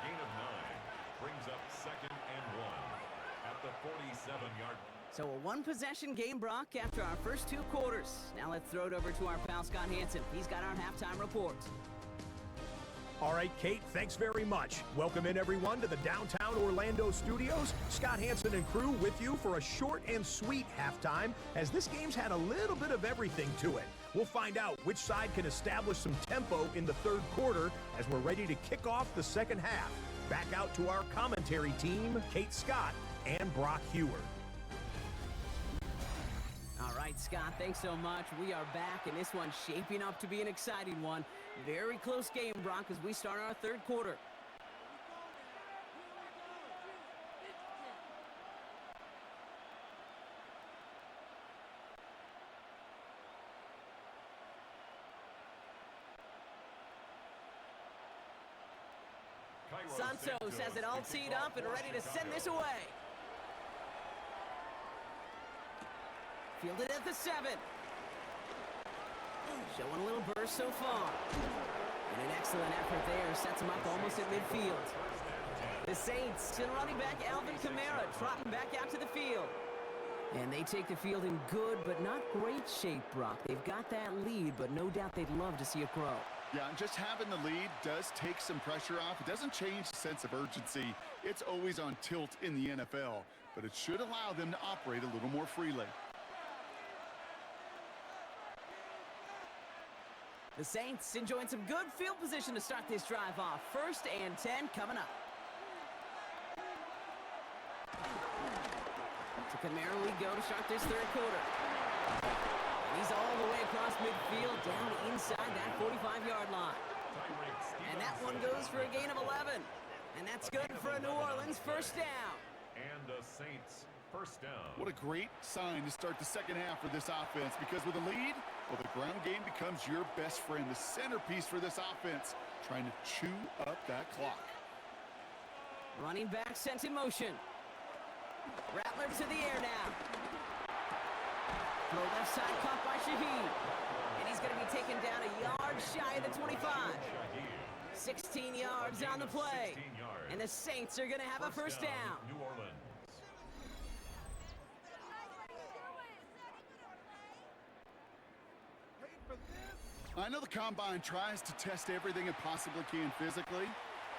gain of 9 brings up 2nd and 1 at the 47-yard. So a one-possession game, Brock, after our first 2 quarters. Now let's throw it over to our pal Scott Hansen. He's got our halftime report. All right, Kate, thanks very much. Welcome in, everyone, to the downtown Orlando studios. Scott Hansen and crew with you for a short and sweet halftime, as this game's had a little bit of everything to it. We'll find out which side can establish some tempo in the 3rd quarter as we're ready to kick off the 2nd half. Back out to our commentary team, Kate Scott and Brock Hewer. All right, Scott, thanks so much. We are back, and this one's shaping up to be an exciting one. Very close game, Brock, as we start our 3rd quarter. Santos has it all teed up and ready to send this away. Fielded at the 7. Showing a little burst so far. And an excellent effort there. Sets him up almost at midfield. The Saints, still running back Alvin Kamara, trotting back out to the field. And they take the field in good but not great shape, Brock. They've got that lead, but no doubt they'd love to see it grow. Yeah, and just having the lead does take some pressure off. It doesn't change the sense of urgency. It's always on tilt in the NFL, but it should allow them to operate a little more freely. The Saints enjoying some good field position to start this drive off. 1st and 10 coming up. To Kamara we go to start this 3rd quarter. And he's all the way across midfield, down inside that 45-yard line. And that one goes for a gain of 11. And that's good for a New Orleans 1st down. And the Saints 1st down. What a great sign to start the 2nd half for this offense, because with a lead, well, the ground game becomes your best friend, the centerpiece for this offense, trying to chew up that clock. Running back sent in motion. Rattler to the air now. Throw left side caught by Shaheed. And he's going to be taken down a yard shy of the 25. 16 yards on the play. And the Saints are going to have a 1st down. New Orleans. I know the Combine tries to test everything it possibly can physically,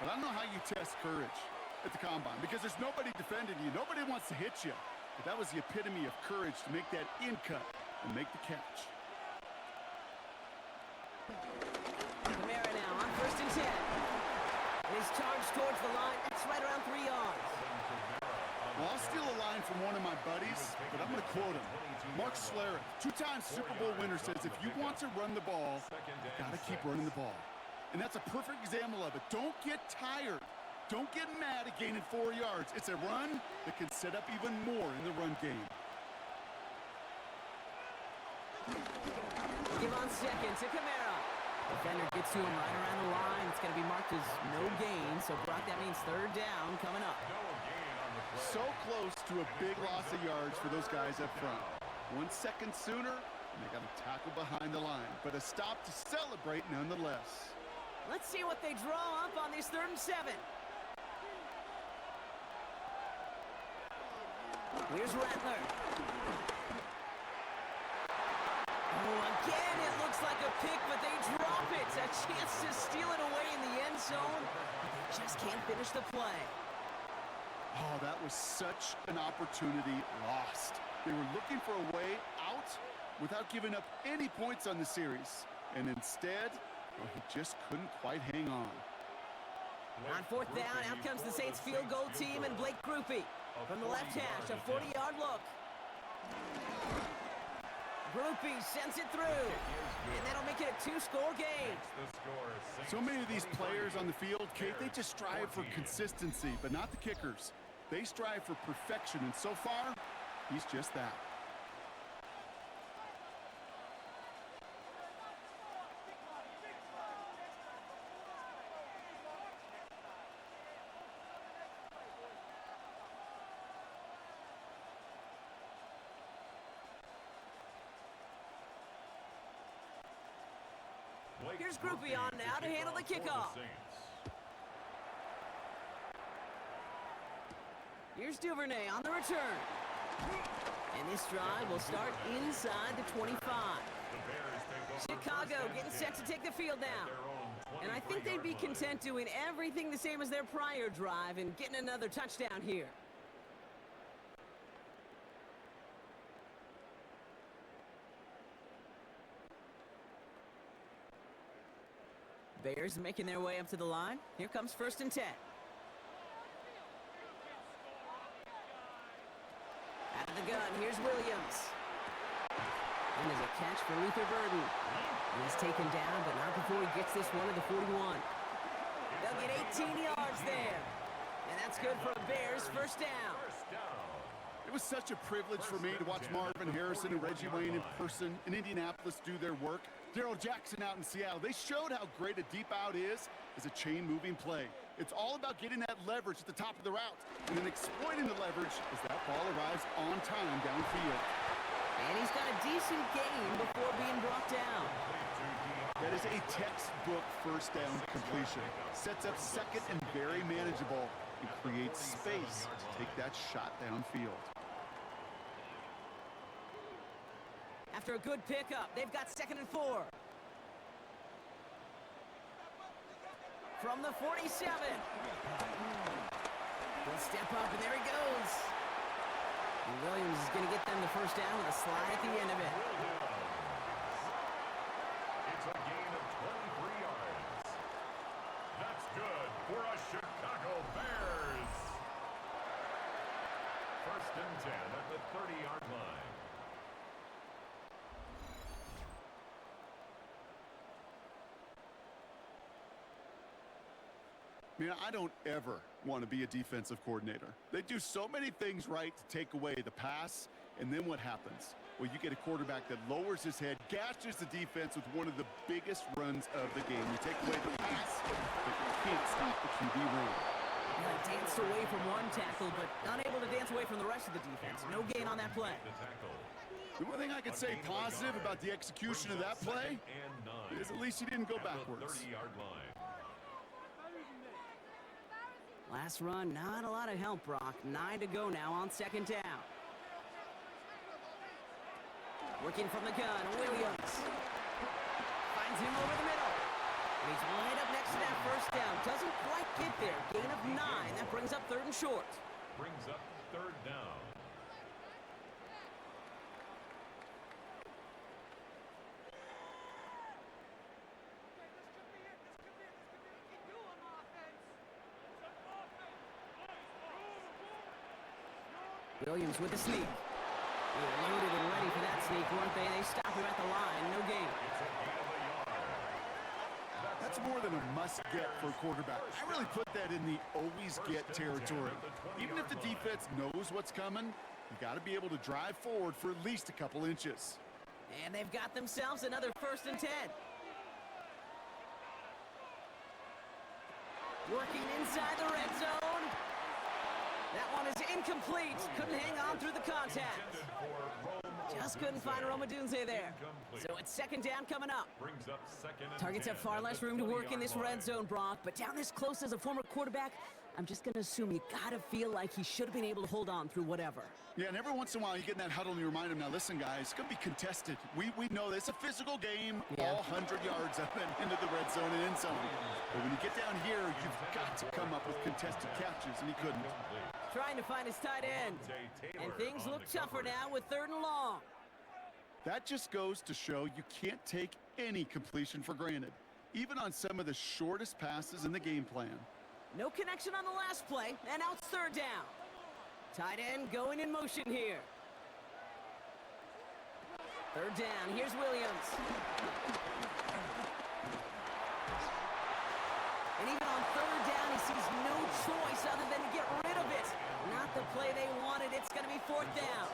but I don't know how you test courage at the Combine, because there's nobody defending you. Nobody wants to hit you. But that was the epitome of courage to make that in cut and make the catch. Kamara now on 1st and 10. And his charge towards the line. That's right around 3 yards. Well, I'll steal a line from one of my buddies, but I'm going to quote him. Mark Schlereth, 2-time Super Bowl winner, says if you want to run the ball, you've got to keep running the ball. And that's a perfect example of it. Don't get tired. Don't get mad at gaining 4 yards. It's a run that can set up even more in the run game. Give on 2nd to Kamara. Defender gets to him right around the line. It's going to be marked as no gain. So, Brock, that means 3rd down coming up. So close to a big loss of yards for those guys up front. 1 second sooner, and they got to tackle behind the line. But a stop to celebrate nonetheless. Let's see what they draw up on this 3rd and 7. Here's Rattler. Oh, again, it looks like a pick, but they drop it. A chance to steal it away in the end zone, but they just can't finish the play. Oh, that was such an opportunity lost. They were looking for a way out without giving up any points on the series. And instead, well, he just couldn't quite hang on. On fourth down, out comes the Saints field goal team and Blake Grupe. From the left hash, a 40-yard look. Grupe sends it through. And that'll make it a two-score game. So many of these players on the field, Kate, they just strive for consistency, but not the kickers. They strive for perfection, and so far, he's just that. Here's Grupe on now to handle the kickoff. Here's Duvernay on the return. And this drive will start inside the 25. Chicago getting set to take the field now. And I think they'd be content doing everything the same as their prior drive and getting another touchdown here. Bears making their way up to the line. Here comes 1st and 10. Out of the gun, here's Williams. And there's a catch for Luther Burden. He's taken down, but not before he gets this one to the 41. They'll get 18 yards there. And that's good for a Bears first down. It was such a privilege for me to watch Marvin Harrison and Reggie Wayne in person in Indianapolis do their work. Darrell Jackson out in Seattle. They showed how great a deep out is as a chain-moving play. It's all about getting that leverage at the top of the route and then exploiting the leverage as that ball arrives on time downfield. And he's got a decent gain before being brought down. That is a textbook first down completion. Sets up second and very manageable and creates space to take that shot downfield. After a good pickup, they've got 2nd and 4. From the 47. He'll step up, and there he goes. And Williams is going to get them the first down with a slide at the end of it. It's a gain of 23 yards. That's good for a Chicago Bears. 1st and 10 at the 30-yard line. Man, I don't ever want to be a defensive coordinator. They do so many things right to take away the pass, and then what happens? Well, you get a quarterback that lowers his head, gashes the defense with one of the biggest runs of the game. You take away the pass, but you can't stop the QB run. Well, danced away from one tackle, but unable to dance away from the rest of the defense. No gain on that play. The one thing I could say positive about the execution of that play is at least he didn't go backwards. Last run, not a lot of help, Brock. 9 to go now on 2nd down. Working from the gun, Williams. Finds him over the middle. And he's lined up next to that first down. Doesn't quite get there. Gain of 9. That brings up 3rd and short. Brings up 3rd down. Williams with the sneak. They were loaded and ready for that sneak, weren't they? They stop him at the line. No gain. That's more than a must-get for a quarterback. I really put that in the always-get territory. Even if the defense knows what's coming, you got to be able to drive forward for at least a couple inches. And they've got themselves another 1st and 10. Working inside the red zone. That one is incomplete. Couldn't hang on through the contact. Just couldn't find Rome Odunze there. So it's 2nd down coming up. Targets have far less room to work in this red zone, Brock. But down this close as a former quarterback, I'm just going to assume you got to feel like he should have been able to hold on through whatever. Yeah, and every once in a while you get in that huddle and you remind him, now listen, guys, it's going to be contested. We know this. It's a physical game, all 100 yards up and into the red zone and end zone. But when you get down here, you've got to come up with contested catches, and he couldn't. Trying to find his tight end. And things look tougher now with 3rd and long. That just goes to show you can't take any completion for granted, even on some of the shortest passes in the game plan. No connection on the last play, and now it's third down. Tight end going in motion here. Third down, here's Williams. And even on third down, he sees no choice other than to get rid of it. Not the play they wanted. It's going to be fourth down.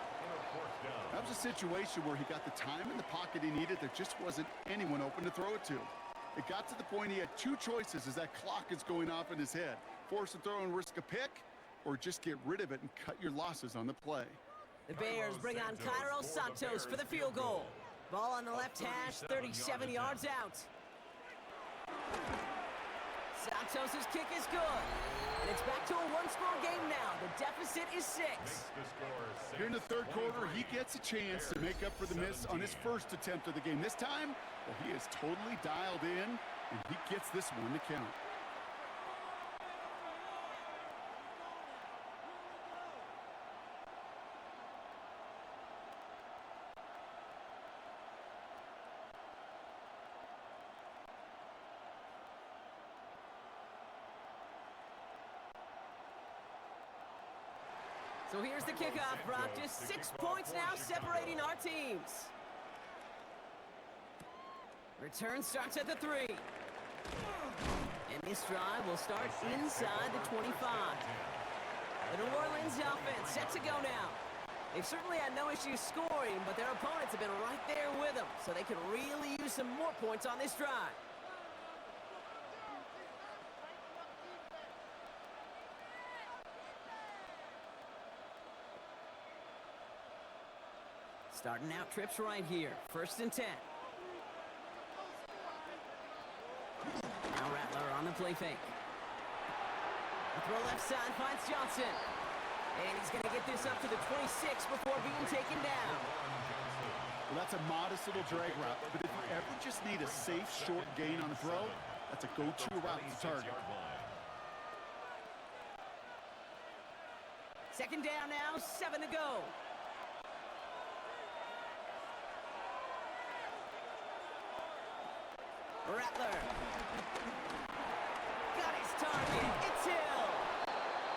That was a situation where he got the time in the pocket he needed. There just wasn't anyone open to throw it to. It got to the point he had two choices as that clock is going off in his head. Force a throw and risk a pick, or just get rid of it and cut your losses on the play. The Bears bring on Cairo Santos for the field goal. Ball on the left hash, 37 yards out. Santos' kick is good. And it's back to a one-score game now. The deficit is 6. Here in the third quarter, he gets a chance to make up for the miss on his first attempt of the game. This time, well, he is totally dialed in, and he gets this one to count. So here's the kickoff, Brock. Just 6 points now separating our teams. Return starts at the 3. And this drive will start inside the 25. The New Orleans offense set to go now. They've certainly had no issues scoring, but their opponents have been right there with them, so they can really use some more points on this drive. Starting out trips right here. 1st and 10. Now Rattler on the play fake. The throw left side finds Johnson. And he's going to get this up to the 26 before being taken down. Well, that's a modest little drag route, but if you ever just need a safe, short gain on a throw, that's a go-to route to target. 2nd down now, 7 to go. Rattler. Got his target. It's Hill.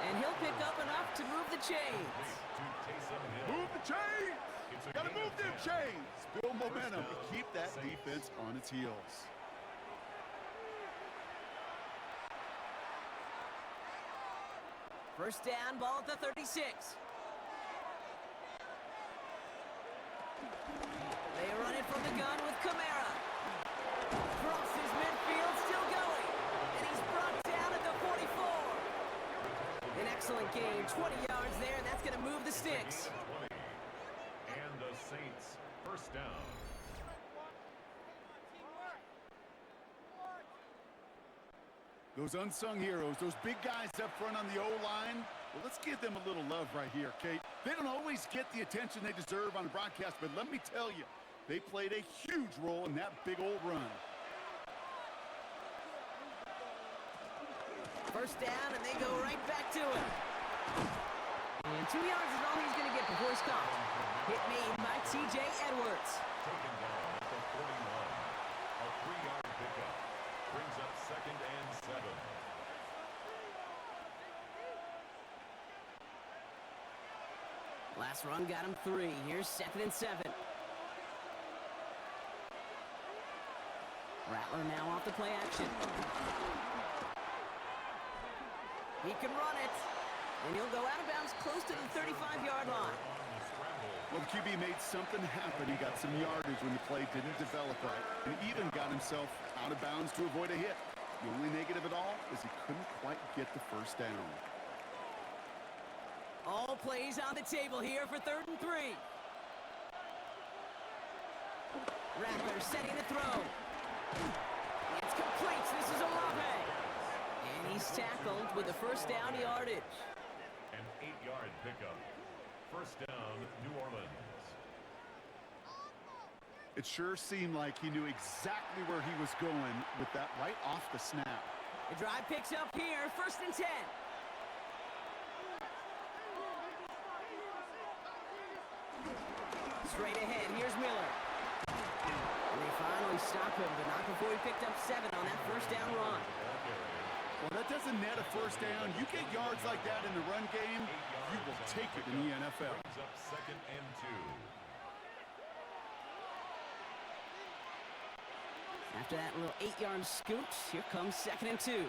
And he'll pick up enough to move the chains. Move the chains! Gotta move them chains! Build momentum and keep that defense on its heels. First down, ball at the 36. They run it from the gun with Kamara. Crosses midfield, still going. And he's brought down at the 44. An excellent game, 20 yards there, and that's going to move the sticks. And the Saints, first down. Those unsung heroes, those big guys up front on the O-line, well, let's give them a little love right here, Kate. They don't always get the attention they deserve on the broadcast, but let me tell you, they played a huge role in that big old run. First down, and they go right back to it. And 2 yards is all he's going to get before he's caught. Hit made by T.J. Edwards. Taken down at the 41. A 3-yard pickup. Brings up 2nd and 7. Last run got him 3. Here's 2nd and 7. Rattler now off the play action. He can run it. And he'll go out of bounds close to the 35-yard line. Well, the QB made something happen. He got some yardage when the play didn't develop right, and even got himself out of bounds to avoid a hit. The only negative at all is he couldn't quite get the first down. All plays on the table here for 3rd and 3. Rattler setting the throw. It's complete. This is Olave. And he's tackled with the first down yardage. An 8-yard pickup. First down, New Orleans. It sure seemed like he knew exactly where he was going with that right off the snap. The drive picks up here, 1st and 10. Straight ahead, here's Miller. And they finally stop him, but not before he picked up 7 on that first down run. Well, that doesn't net a first down. You get yards like that in the run game, you will take it in the NFL. Brings up 2nd and 2. After that little 8-yard scoot, here comes 2nd and 2.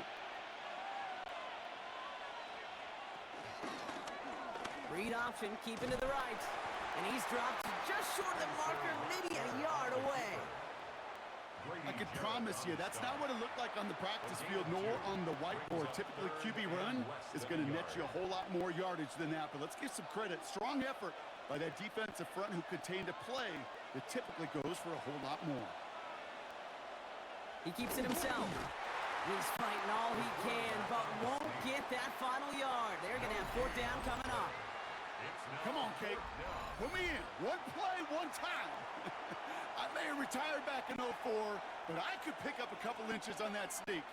Read option, keeping to the right. And he's dropped just short of the marker, maybe a yard away. I can promise you, that's not what it looked like on the practice field, nor on the whiteboard. Typically, QB run is going to net you a whole lot more yardage than that. But let's give some credit. Strong effort by that defensive front who contained a play that typically goes for a whole lot more. He keeps it himself. He's fighting all he can, but won't get that final yard. They're going to have 4th down coming up. Come on, Kate. Put me in. One play, one time. I may have retired back in 04, but I could pick up a couple inches on that sneak.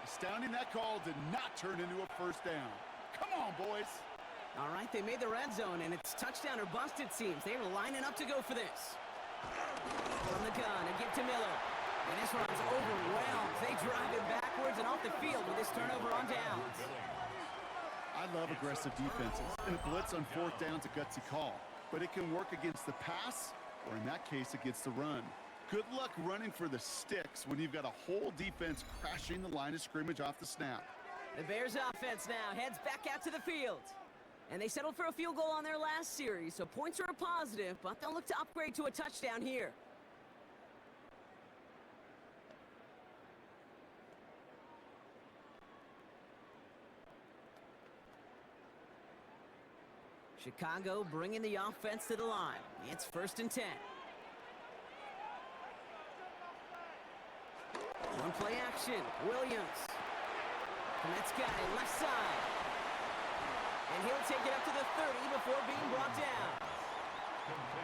Astounding that call did not turn into a first down. Come on, boys. All right, they made the red zone, and it's touchdown or bust, it seems. They were lining up to go for this. From the gun, a give to Miller. And this one's overwhelmed. They drive it backwards and off the field with this turnover on downs. I love aggressive defenses, and a blitz on 4th down's a gutsy call. But it can work against the pass, or in that case, against the run. Good luck running for the sticks when you've got a whole defense crashing the line of scrimmage off the snap. The Bears offense now heads back out to the field. And they settled for a field goal on their last series, so points are a positive, but they'll look to upgrade to a touchdown here. Chicago bringing the offense to the line. It's 1st and 10. One play action. Williams. Let's got it left side. And he'll take it up to the 30 before being brought down.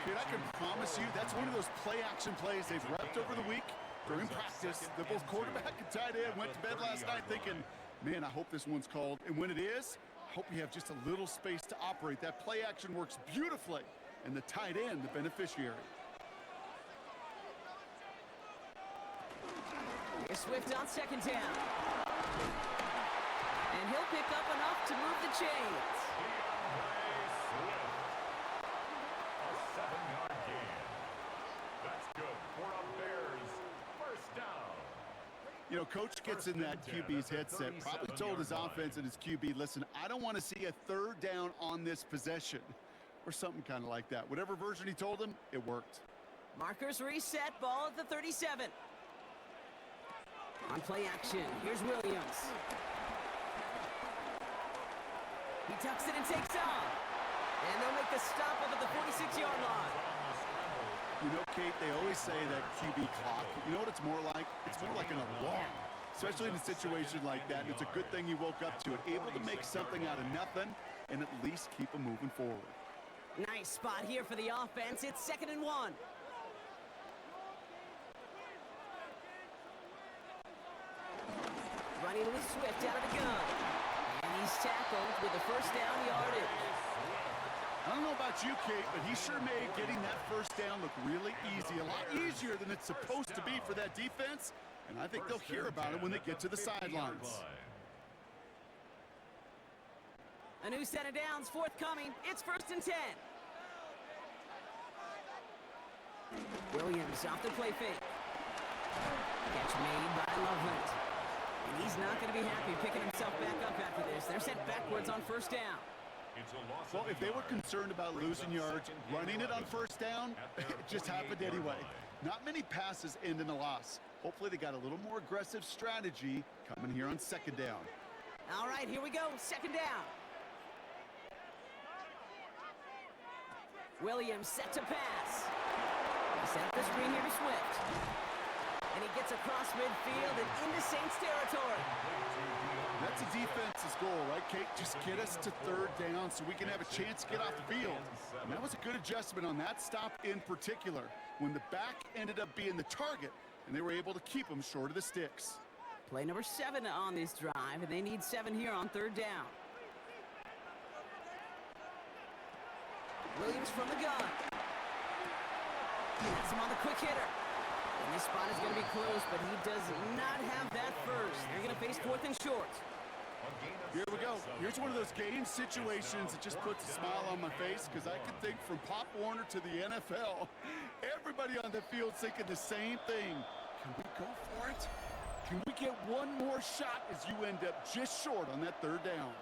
Kid, I can promise you that's one of those play action plays they've repped over the week during practice. The both quarterback and tight end went to bed last night thinking, man, I hope this one's called. And when it is, I hope you have just a little space to operate. That play action works beautifully, and the tight end, the beneficiary. Here's Swift on 2nd down. And he'll pick up enough to move the chains. A 7-yard gain. That's good for a Bears first down. You know, Coach gets in that QB's headset, probably told his offense and his QB, listen, I don't want to see a 3rd down on this possession, or something kind of like that. Whatever version he told him, it worked. Markers reset, ball at the 37. On play action, here's Williams. He tucks it and takes off. And they'll make the stop up at the 46-yard line. You know, Kate, they always say that QB clock. You know what it's more like? It's more like an alarm, especially in a situation like that. And it's a good thing you woke up to it, able to make something out of nothing and at least keep them moving forward. Nice spot here for the offense. It's 2nd and 1. Running with Swift out of the gun. And he's tackled with the first down yardage. I don't know about you, Kate, but he sure made getting that first down look really easy. A lot easier than it's supposed to be for that defense. And I think they'll hear about it when they get to the sidelines. A new set of downs forthcoming. It's 1st and 10. Williams off the play fake. Catch made by Loveland. And he's not going to be happy picking himself back up after this. They're sent backwards on 1st down. Well, if they were concerned about losing yards, running it on 1st down, it just happened anyway. Not many passes end in a loss. Hopefully they got a little more aggressive strategy coming here on 2nd down. All right, here we go. 2nd down. Williams set to pass. Set up the screen here to Swift. And he gets across midfield and into Saints territory. That's a defense's goal, right, Kate? Just get us to 3rd down so we can have a chance to get off the field. And that was a good adjustment on that stop in particular, when the back ended up being the target, and they were able to keep him short of the sticks. Play number 7 on this drive, and they need 7 here on 3rd down. Williams from the gun. That's him on the quick hitter. And this spot is going to be close, but he does not have that first. They're going to face 4th and short. Here we go. Here's one of those game situations that just puts a smile on my face because I can think from Pop Warner to the NFL. Everybody on the field thinking the same thing. Can we go for it? Can we get one more shot as you end up just short on that third down?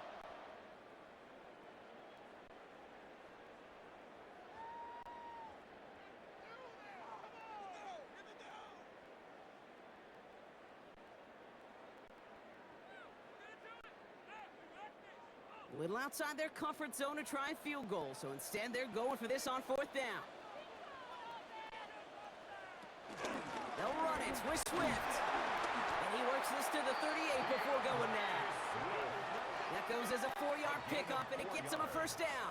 A little outside their comfort zone to try and field goal, so instead they're going for this on fourth down. They'll run it with Swift. And he works this to the 38 before going down. That goes as a 4-yard pickup, and it gets him a first down.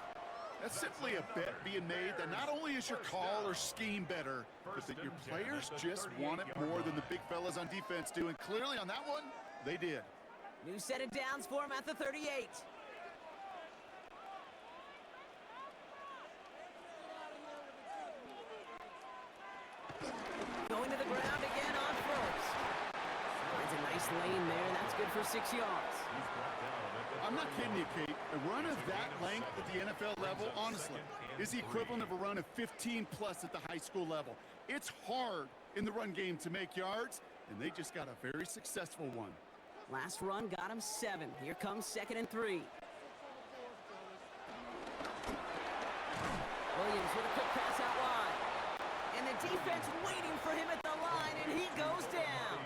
That's simply a bet being made that not only is your call or scheme better, but that your players just want it more than the big fellas on defense do. And clearly on that one, they did. New set of downs for him at the 38. Going to the ground again on first. Finds a nice lane there. That's good for 6 yards. I'm not kidding you, Kate. A run of that length at the NFL level, honestly, is the equivalent of a run of 15-plus at the high school level. It's hard in the run game to make yards, and they just got a very successful one. Last run got him 7. Here comes 2nd and 3. Williams with a quick pass out wide. And the defense waiting for him at the line, and he goes down.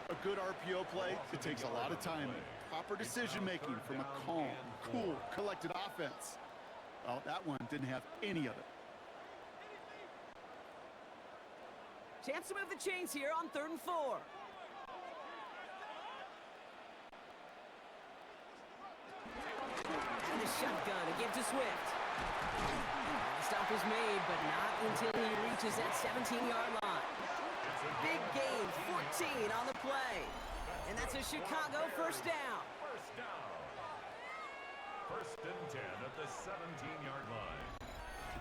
A good RPO play, it takes a lot of timing. Proper decision-making from a calm, cool, collected offense. Well, that one didn't have any of it. Chance to move the chains here on 3rd and 4. And the shotgun to give to Swift. The stop is made, but not until he reaches that 17-yard line. Big gain, 14 on the play. And that's a Chicago first down. First down. 1st and 10 at the 17-yard line.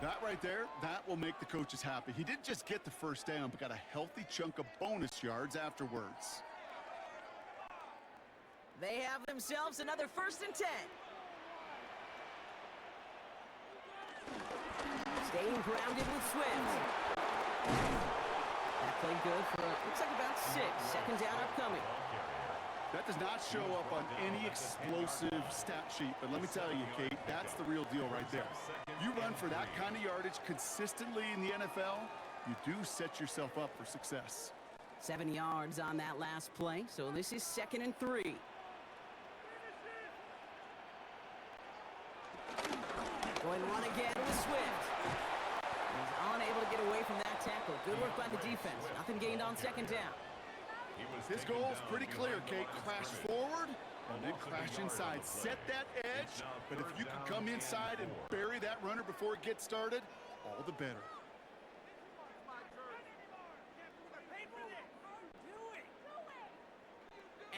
That right there, that will make the coaches happy. He didn't just get the first down, but got a healthy chunk of bonus yards afterwards. They have themselves another 1st and 10. Staying grounded with Swift. That played good for, looks like about 6. 2nd down upcoming. That does not show up on any explosive stat sheet, but let me tell you, Kate, that's the real deal right there. You run for that kind of yardage consistently in the NFL, you do set yourself up for success. 7 yards on that last play, so this is 2nd and 3. Going to run again with Swift. He's unable to get away from that tackle. Good work by the defense. Nothing gained on 2nd down. His goal is pretty clear, Kate. Crash forward and then crash inside. Set that edge, but if you can come inside and bury that runner before it gets started, all the better.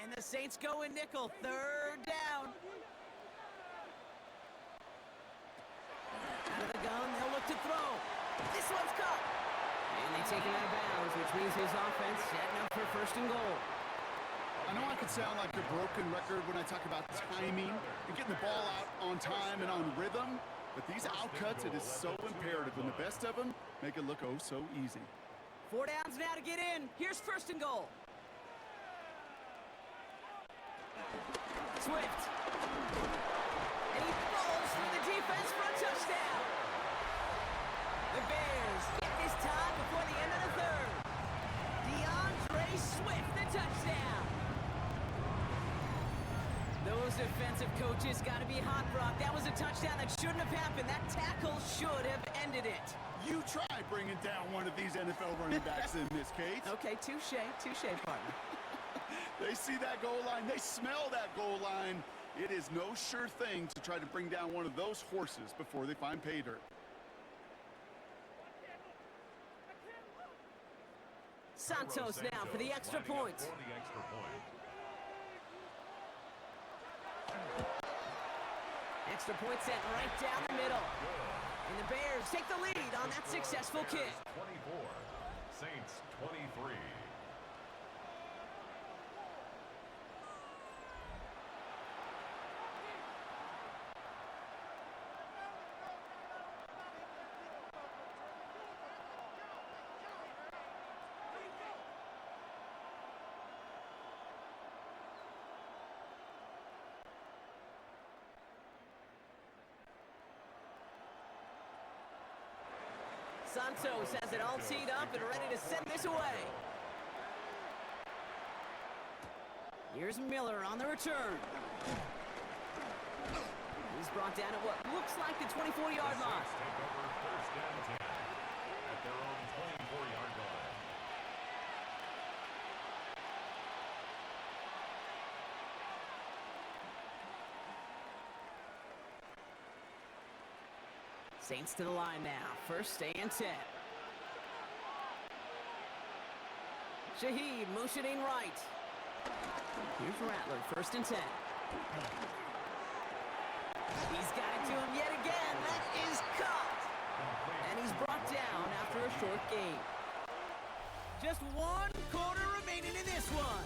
And the Saints go in nickel. 3rd down. Out of the gun, they'll look to throw. This one's caught. And they take him out of bounds, which means his offense setting up for 1st and goal. I know I can sound like a broken record when I talk about timing and getting the ball out on time and on rhythm, but these outcuts, it is so imperative, and the best of them make it look oh so easy. 4 downs now to get in. Here's 1st and goal. Swift. And he falls through the defense for a touchdown. The Bears get this time before the end of the 3rd. DeAndre Swift, the touchdown. Those defensive coaches got to be hot, Brock. That was a touchdown that shouldn't have happened. That tackle should have ended it. You try bringing down one of these NFL running backs in this, Kate. Okay, touche, partner. They see that goal line. They smell that goal line. It is no sure thing to try to bring down one of those horses before they find pay dirt. Santos now for the extra point. Extra point set right down the middle. And the Bears take the lead on that successful kick. 24, Saints 23. Santos has it all teed up and ready to send this away. Here's Miller on the return. He's brought down at what looks like the 24-yard line. Take over first and 10 at their own 24-yard line. Saints to the line now. First and 10. Shaheed motioning right. Here's Rattler, first and 10. He's got it to him yet again. That is caught. And he's brought down after a short gain. Just 1 quarter remaining in this one.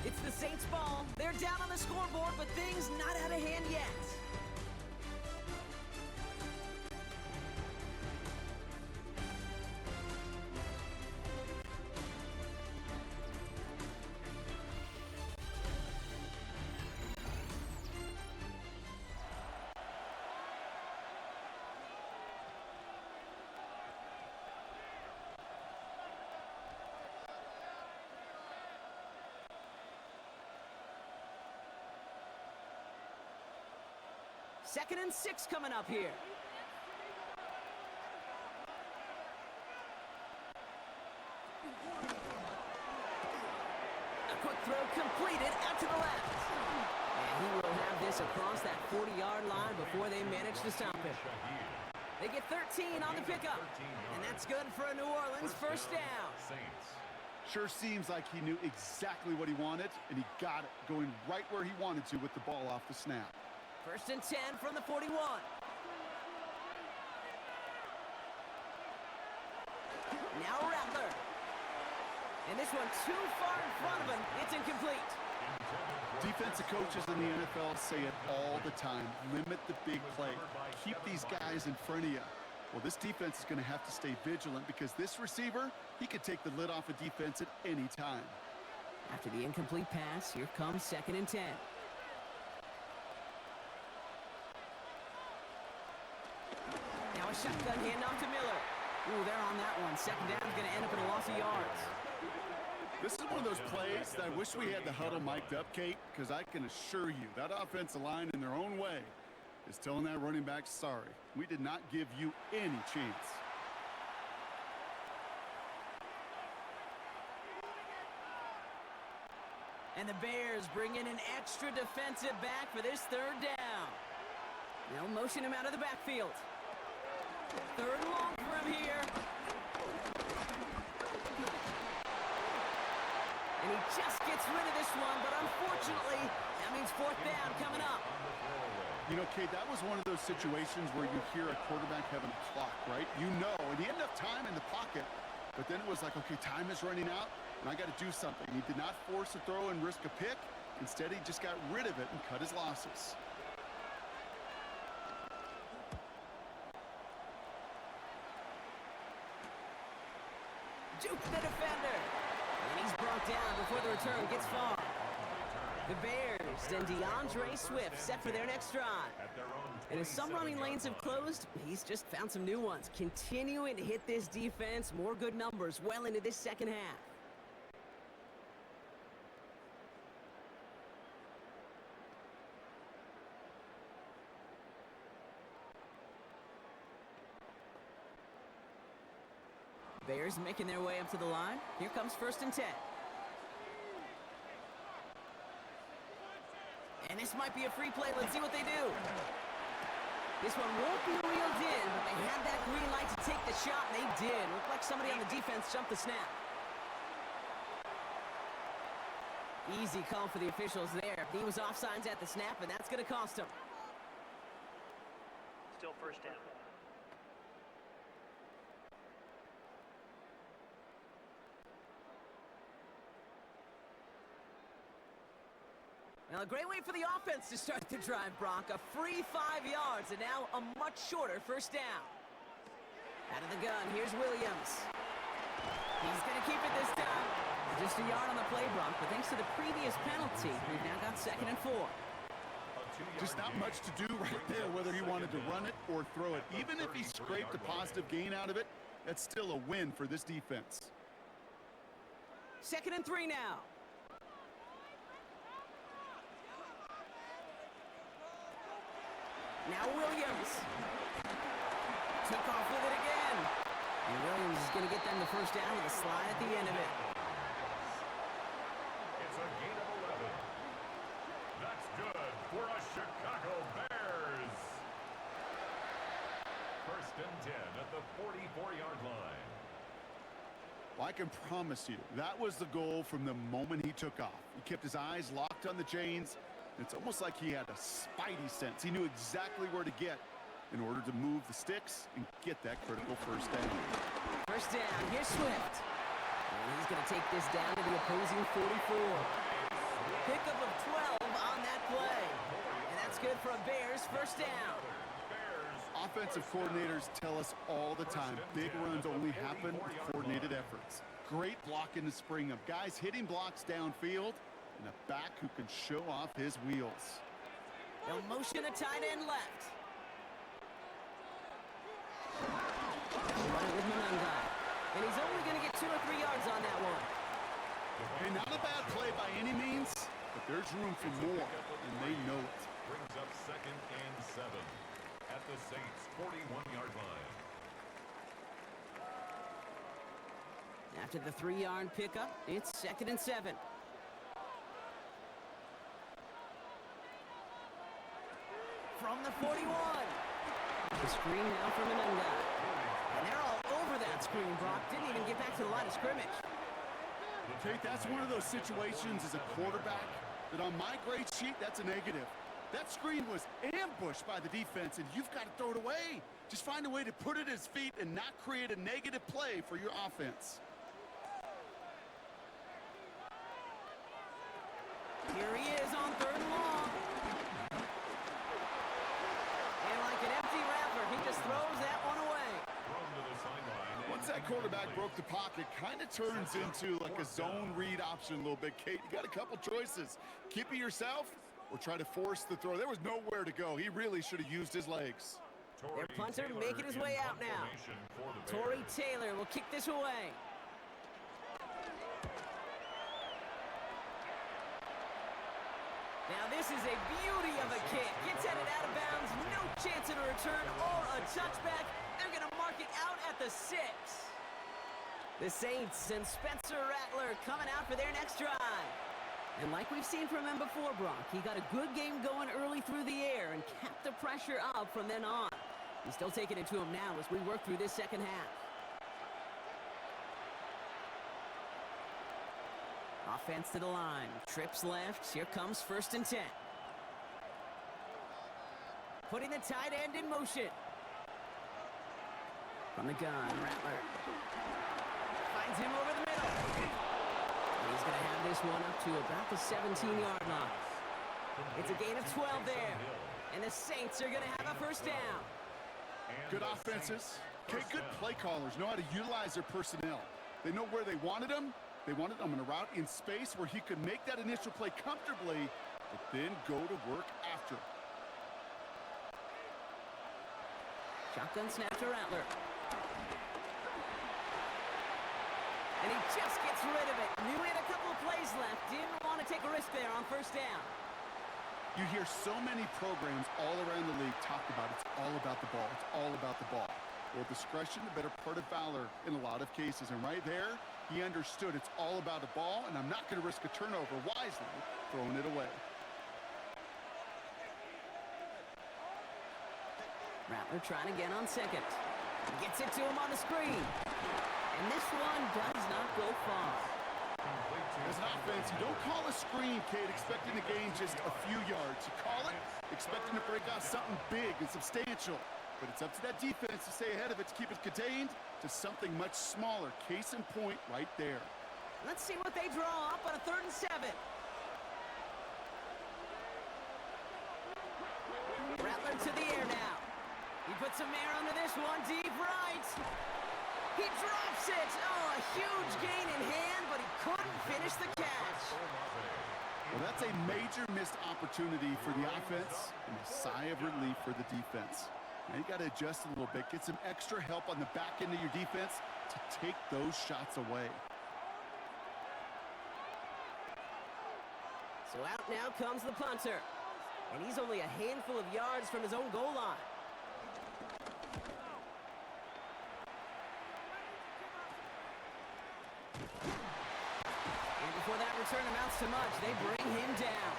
It's the Saints' ball. They're down on the scoreboard, but things not out of hand yet. Second and 6 coming up here. A quick throw completed out to the left. And he will have this across that 40-yard line before they manage to stop him. They get 13 on the pickup. And that's good for a New Orleans first down. Saints. Sure seems like he knew exactly what he wanted, and he got it, going right where he wanted to with the ball off the snap. First and 10 from the 41. Now Rattler. And this one too far in front of him. It's incomplete. Defensive coaches in the NFL say it all the time. Limit the big play. Keep these guys in front of you. Well, this defense is going to have to stay vigilant because this receiver, he could take the lid off a defense at any time. After the incomplete pass, here comes second and 10. Now a shotgun handoff to Miller. Ooh, they're on that one. Second down is going to end up in a loss of yards. This is one of those plays that I wish we had the huddle mic'd up, Kate, because I can assure you that offensive line in their own way is telling that running back, sorry, we did not give you any chance. And the Bears bring in an extra defensive back for this third down. They'll motion him out of the backfield. Third and long for him here. And he just gets rid of this one, but unfortunately, that means fourth down coming up. You know, Kate, that was one of those situations where you hear a quarterback having a clock, right? You know, and he had enough time in the pocket, but then it was like, okay, time is running out, and I got to do something. He did not force a throw and risk a pick. Instead, he just got rid of it and cut his losses. Juke the defender. And he's brought down before the return gets far. The Bears and DeAndre Swift set for their next drive. And as some running lanes have closed, he's just found some new ones. Continuing to hit this defense, more good numbers well into this second half. Bears making their way up to the line. Here comes first and 10. And this might be a free play. Let's see what they do. This one won't be reeled in, but they had that green light to take the shot, and they did. Looked like somebody on the defense jumped the snap. Easy call for the officials there. He was offsides at the snap, and that's going to cost him. Still first down. Now, a great way for the offense to start the drive, Brock. A free 5 yards, and now a much shorter first down. Out of the gun, here's Williams. He's going to keep it this time. Just a yard on the play, Brock, but thanks to the previous penalty, we've now got 2nd and 4. Just not much to do right there, whether he wanted to run it or throw it. Even if he scraped a positive gain out of it, That's still a win for this defense. 2nd and 3 now. Now Williams. Took off with it again. And Williams is going to get them the first down with a slide at the end of it. It's a gain of 11. That's good for a Chicago Bears. 1st and 10 at the 44-yard line. Well, I can promise you, that was the goal from the moment he took off. He kept his eyes locked on the chains. It's almost like he had a spidey sense. He knew exactly where to get in order to move the sticks and get that critical first down. First down, here's Swift. And he's going to take this down to the opposing 44. Pickup of 12 on that play. And that's good for a Bears first down. Offensive coordinators tell us all the time, big runs only happen with coordinated efforts. Great block in the spring of guys hitting blocks downfield and a back who can show off his wheels. They'll motion a tight end left. Run it with Monanga. And he's only going to get 2 or 3 yards on that one. Hey, not a bad play by any means, but there's room for more, and they know it. Brings up 2nd and 7 at the Saints' 41-yard line. After the 3-yard pickup, it's 2nd and 7. From the 41. The screen now from Monanga. And they're all over that screen, Brock. Didn't even get back to the line of scrimmage. Kate, that's one of those situations as a quarterback that on my grade sheet, that's a negative. That screen was ambushed by the defense, and you've got to throw it away. Just find a way to put it at his feet and not create a negative play for your offense. Here he is on 3rd and long. And like an empty wrapper, he just throws that one away. Thrown to the sideline. Once that quarterback broke the pocket, kind of turns into like a zone read option a little bit. Kate, you got a couple choices. Keep it yourself or try to force the throw. There was nowhere to go. He really should have used his legs. Their punter making his way out now. Torrey Taylor will kick this away. Now this is a beauty of a kick. Gets headed out of bounds. No chance at a return or a touchback. They're going to mark it out at the 6. The Saints and Spencer Rattler coming out for their next drive. And like we've seen from him before, Brock, he got a good game going early through the air and kept the pressure up from then on. He's still taking it to him now as we work through this second half. Offense to the line. Trips left. Here comes 1st and 10. Putting the tight end in motion. From the gun, Rattler. Finds him over the middle. And he's going to have this one up to about the 17-yard line. It's a gain of 12 there. And the Saints are going to have a first down. Good offenses. Okay, good play callers know how to utilize their personnel. They know where they wanted them. They wanted him in a route in space where he could make that initial play comfortably, but then go to work after. Shotgun snap to Rattler. And he just gets rid of it. Knew he had a couple of plays left. Didn't want to take a risk there on first down. You hear so many programs all around the league talk about it's all about the ball. It's all about the ball. Well, discretion, the better part of valor in a lot of cases. And right there, he understood it's all about the ball, and I'm not going to risk a turnover wisely, throwing it away. Rattler trying again on 2nd. Gets it to him on the screen. And this one does not go far. As an offense, you don't call a screen, Kate, expecting to gain just a few yards. You call it expecting to break out something big and substantial. But it's up to that defense to stay ahead of it, to keep it contained to something much smaller. Case in point right there. Let's see what they draw up on a 3rd and 7. Rattler to the air now. He puts some air under this one, deep right. He drops it. Oh, a huge gain in hand, but he couldn't finish the catch. Well, that's a major missed opportunity for the offense and a sigh of relief for the defense. Now you got to adjust a little bit, get some extra help on the back end of your defense to take those shots away. So out now comes the punter. And he's only a handful of yards from his own goal line. And before that return amounts to much, they bring him down.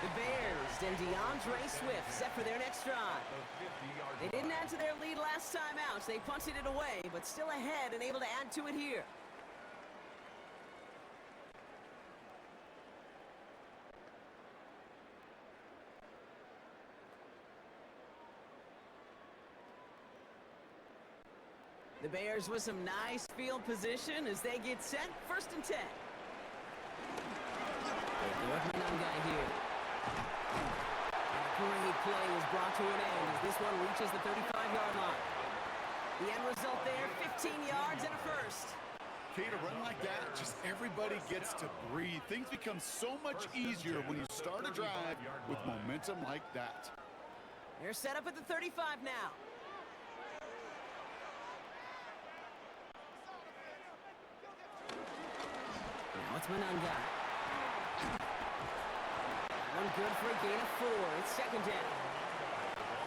The Bears and DeAndre Swift set for their next drive. They didn't add to their lead last time out. They punted it away, but still ahead and able to add to it here. The Bears with some nice field position as they get set. 1st and 10. Manunga here. A great play is brought to an end as this one reaches the 35-yard line. The end result there, 15 yards and a first. Kate, a run like that, just everybody gets to breathe. Things become so much easier when you start a drive with momentum like that. They're set up at the 35 now. Now it's Manunga. One good for a gain of 4. It's 2nd down.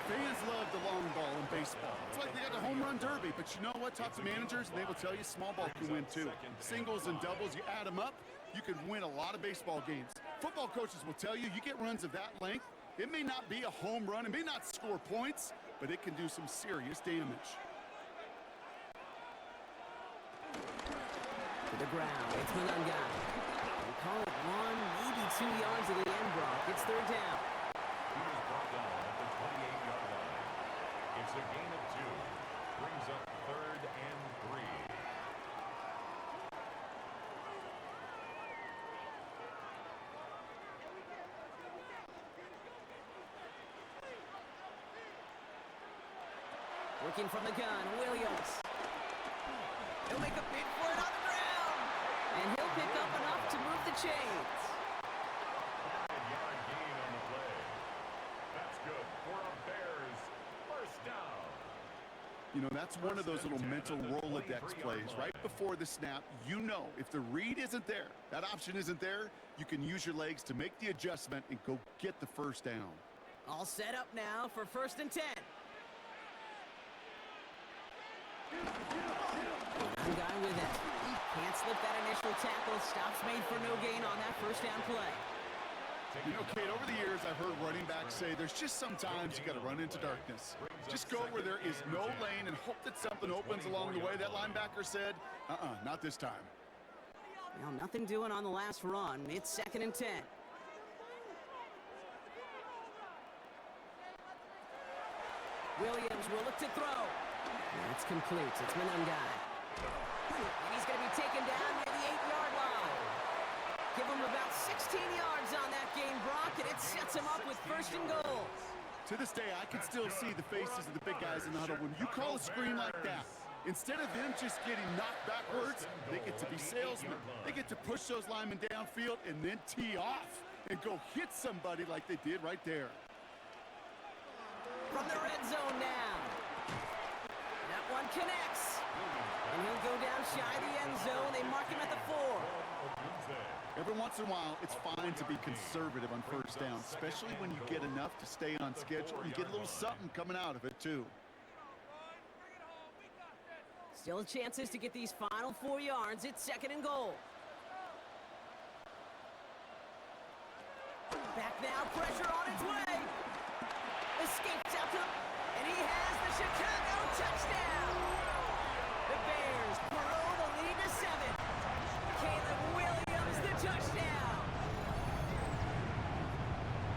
Fans love the long ball in baseball. It's like they got the home run derby, but you know what? Talk to managers, and they will tell you small ball can win too. Singles and doubles, you add them up, you can win a lot of baseball games. Football coaches will tell you, you get runs of that length, it may not be a home run, it may not score points, but it can do some serious damage. To the ground, it's Manunga. We call it 1, maybe 2 yards of the end, Brock. It's 3rd down. He is brought down at the 28-yard line. It's a gain of 2. Brings up 3rd and 3. Working from the gun, Williams. He'll make a big for it on the ground. And he'll pick up enough to move the chains. 5-yard gain on the play. That's good for a Bears 1st down. You know, that's one of those little mental Rolodex plays. Right before the snap, you know if the read isn't there, that option isn't there, you can use your legs to make the adjustment and go get the 1st down. All set up now for 1st and 10. One guy with it. Can't slip that initial tackle. Stops made for no gain on that 1st down play. You know, Kate, over the years, I've heard running backs say there's just sometimes you got to run into darkness. Just go where there is no lane and hope that something opens along the way. That linebacker said, not this time. Well, nothing doing on the last run. It's 2nd and 10. Williams will look to throw. That's complete. It's Manunga. And he's going to be taken down near the 8-yard line. Give him about 16 yards on that game, Brock, and it sets him up with 1st and goal. To this day, I can still see the faces of the big guys in the huddle. When you call a screen like that, instead of them just getting knocked backwards, they get to be salesmen. They get to push those linemen downfield and then tee off and go hit somebody like they did right there. From the red zone now. That one connects. And he'll go down shy of the end zone. They mark him at the 4. Every once in a while, it's fine to be conservative on 1st down, especially when you get enough to stay on schedule. You get a little something coming out of it, too. Still chances to get these final 4 yards. It's 2nd and goal. Back now, pressure on its way. Escapes out to and he has the Chicago touchdown. The Bears grow the lead to 7. Caleb Williams, the touchdown.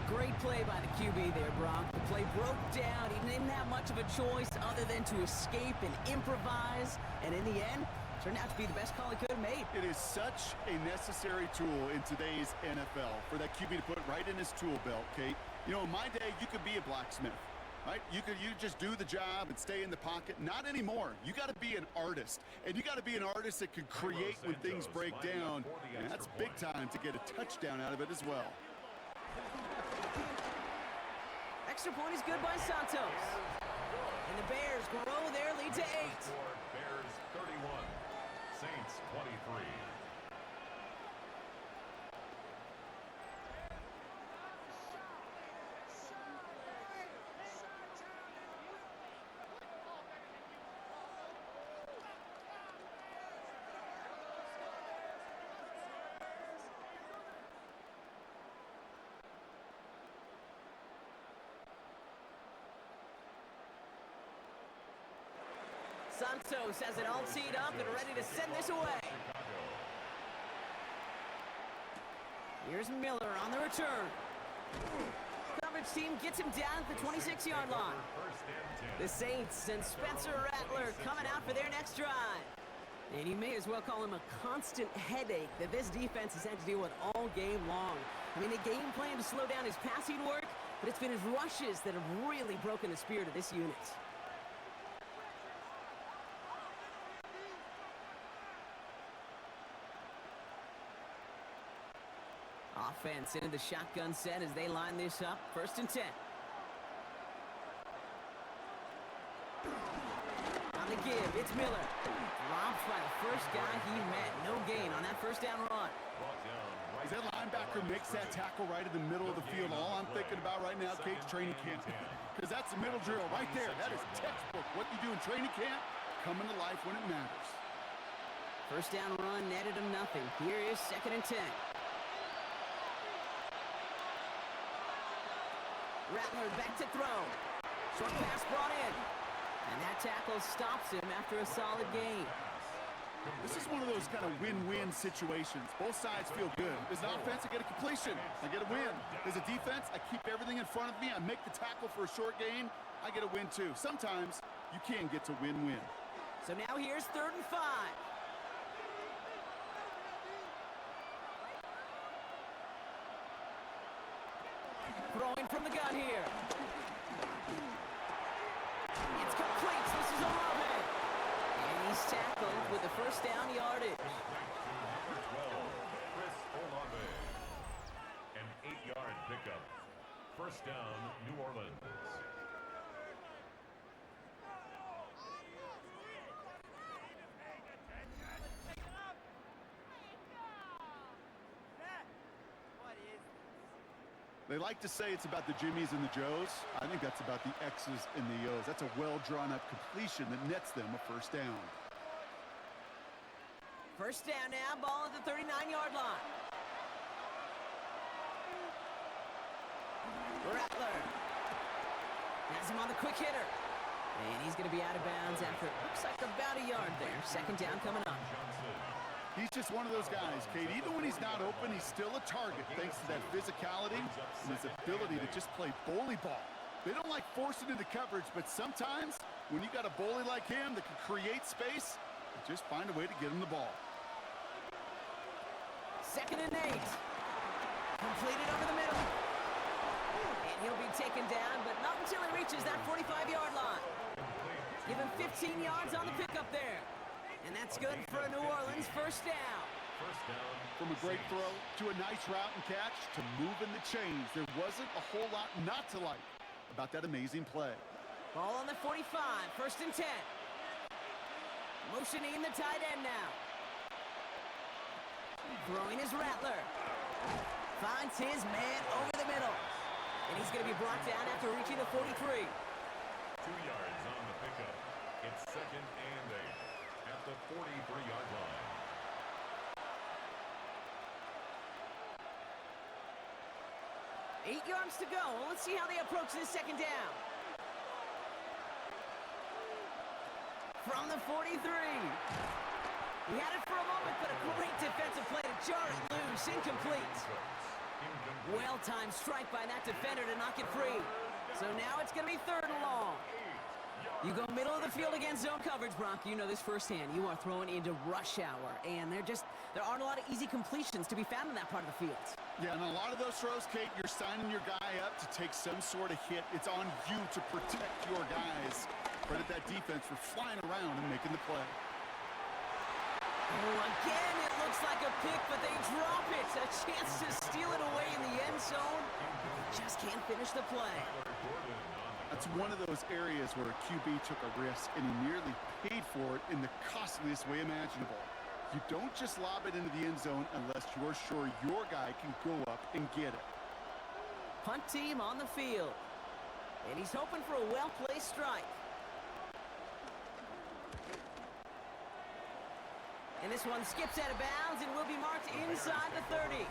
Great play by the QB there, Brock. The play broke down. He didn't have much of a choice other than to escape and improvise. And in the end, turned out to be the best call he could have made. It is such a necessary tool in today's NFL for that QB to put right in his tool belt, Kate. You know, in my day, you could be a blacksmith, right? You just do the job and stay in the pocket. Not anymore. You got to be an artist, and you got to be an artist that can create when things break down, and that's big time to get a touchdown out of it as well. Extra point is good by Santos. the Bears grow their lead to 8. Score, Bears 31, Saints 23. Santos has it all teed up and ready to send this away. Here's Miller on the return. Coverage team gets him down at the 26-yard line. The Saints and Spencer Rattler coming out for their next drive. And you may as well call him a constant headache that this defense has had to deal with all game long. I mean, the game plan to slow down his passing work, but it's been his rushes that have really broken the spirit of this unit. Offense into the shotgun set as they line this up. 1st and 10. On the give, it's Miller. Dropped by the first guy he met. No gain on that 1st down run. As that linebacker makes that tackle right in the middle of the field, all I'm thinking about right now, Kate's training camp. Because that's the middle drill right there. That is textbook. What you do in training camp, coming to life when it matters. 1st down run netted him nothing. Here is 2nd and 10. Rattler back to throw. Short pass brought in. And that tackle stops him after a solid gain. This is one of those kind of win-win situations. Both sides feel good. As an offense, I get a completion. I get a win. As a defense, I keep everything in front of me. I make the tackle for a short gain. I get a win, too. Sometimes, you can get to win-win. So now here's 3rd and 5. Throwing from the gun here. It's complete. This is Olave. And he's tackled with the 1st down yardage. Number 12, Chris Olave. An 8-yard pickup. 1st down, New Orleans. They like to say it's about the Jimmies and the Joes. I think that's about the X's and the O's. That's a well-drawn-up completion that nets them a 1st down. 1st down now, ball at the 39-yard line. Rattler has him on the quick hitter. And he's going to be out of bounds after it looks like about a yard there. 2nd down coming up. He's just one of those guys, Kate. Even when he's not open, he's still a target thanks to that physicality and his ability to just play bully ball. They don't like forcing into coverage, but sometimes when you got a bully like him that can create space, you just find a way to get him the ball. 2nd and 8. Completed over the middle. And he'll be taken down, but not until he reaches that 45-yard line. Give him 15 yards on the pickup there. And that's good for a New Orleans 1st down. 1st down. From a great throw to a nice route and catch to moving the chains, there wasn't a whole lot not to like about that amazing play. Ball on the 45, 1st and 10. Motioning the tight end now. Throwing is Rattler. Finds his man over the middle. And he's going to be brought down after reaching the 43. 2 yards on the pickup. It's 2nd and 8 at the 43-yard line. Eight yards to go. Let's see how they approach this 2nd down. From the 43. He had it for a moment, but a great defensive play to jar it loose. Incomplete. Well-timed strike by that defender to knock it free. So now it's going to be 3rd and long. You go middle of the field against zone coverage, Brock. You know this firsthand. You are throwing into rush hour, and there aren't a lot of easy completions to be found in that part of the field. Yeah, and a lot of those throws, Kate, you're signing your guy up to take some sort of hit. It's on you to protect your guys. Credit that defense for flying around and making the play. Oh, again, it looks like a pick, but they drop it. A chance to steal it away in the end zone. They just can't finish the play. I It's one of those areas where a QB took a risk and he nearly paid for it in the costliest way imaginable. You don't just lob it into the end zone unless you're sure your guy can go up and get it. Punt team on the field. And he's hoping for a well-placed strike. And this one skips out of bounds and will be marked inside the 30.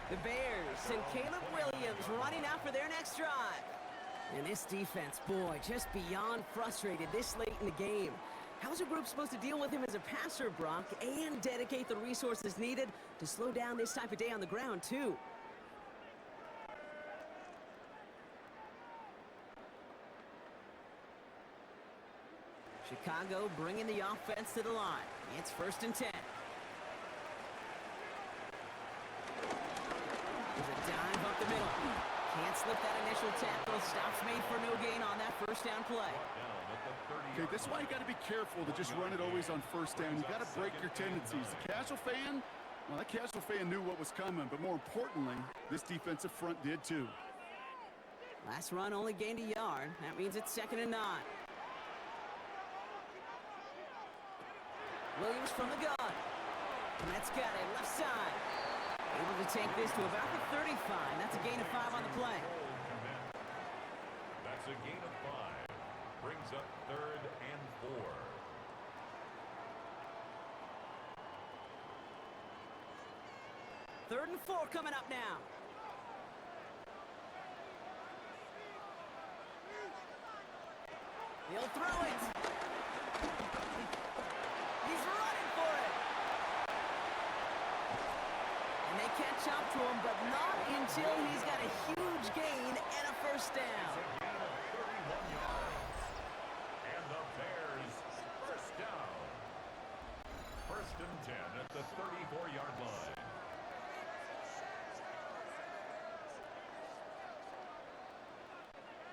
The Bears and Caleb Williams running out for their next drive. And this defense, boy, just beyond frustrated this late in the game. How's a group supposed to deal with him as a passer, Brock, and dedicate the resources needed to slow down this type of day on the ground, too? Chicago bringing the offense to the line. It's 1st and 10. There's a dive up the middle. Can't slip that initial tackle. Stops made for no gain on that first down play. Okay, this is why you got to be careful to just run it always on first down. You got to break your tendencies. The casual fan, well, that casual fan knew what was coming, but more importantly, this defensive front did too. Last run only gained a yard. That means it's 2nd and 9. Williams from the gun. That's got it, left side. Able to take this to about the 35. That's a gain of 5 on the play. That's a gain of 5. Brings up 3rd and 4. Third and 4 coming up now. He'll throw it. He's running for it. And they catch up to him, but not until he's got a huge gain and a first down. A gain of 31 yards. And the Bears first down. 1st and 10 at the 34-yard line.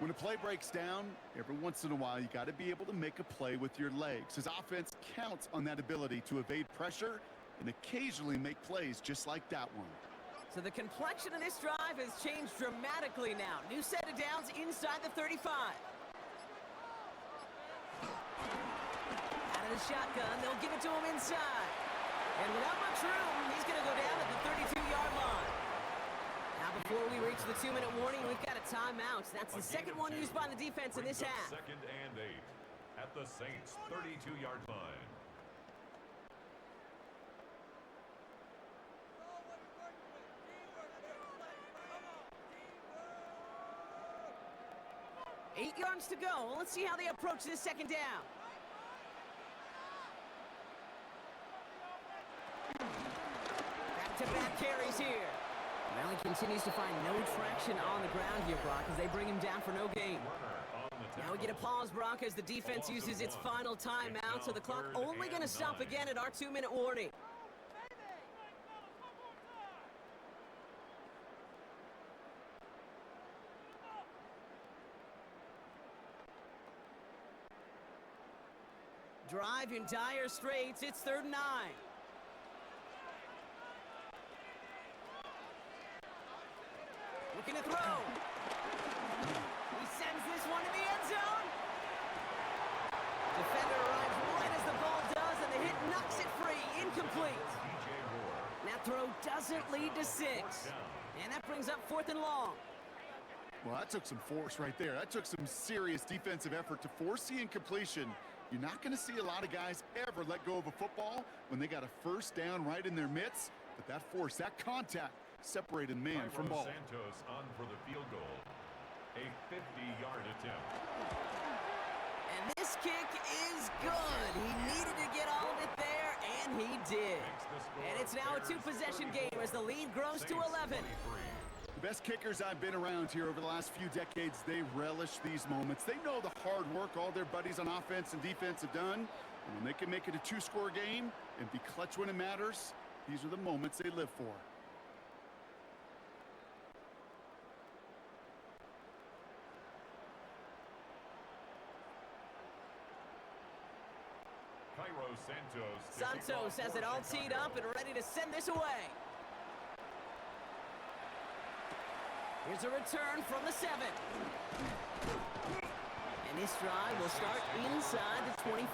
When a play breaks down, every once in a while, you got to be able to make a play with your legs. His offense counts on that ability to evade pressure and occasionally make plays just like that one. So the complexion of this drive has changed dramatically now. New set of downs inside the 35. Out of the shotgun, they'll give it to him inside. And without much room, he's going to go down at the 32-yard line. Now, before we reach the 2-minute warning, we've got a timeout. That's the second one used by the defense in this half. 2nd and 8 at the Saints' 32-yard line. Eight yards to go. Let's see how they approach this second down. Back-to-back carries here. Well, he continues to find no traction on the ground here, Brock, as they bring him down for no gain. Now we get a pause, Brock, as the defense uses its final timeout, so the clock only going to stop again at our 2-minute warning. Drive in dire straits. It's 3rd and 9. Looking to throw. He sends this one to the end zone. Defender arrives right as the ball does, and the hit knocks it free. Incomplete. That throw doesn't lead to 6. And that brings up 4th and long. Well, that took some force right there. That took some serious defensive effort to force the incompletion. You're not going to see a lot of guys ever let go of a football when they got a first down right in their midst. But that force, that contact, separated man from ball. Santos on for the field goal. A 50-yard attempt. And this kick is good. He needed to get all of it there, and he did. And it's now a 2-possession game as the lead grows to 11. The best kickers I've been around here over the last few decades, they relish these moments. They know the hard work all their buddies on offense and defense have done. And when they can make it a 2-score game and be clutch when it matters, these are the moments they live for. Cairo Santos. Santos has it all teed up and ready to send this away. Here's a return from the 7. This drive will start inside the 25.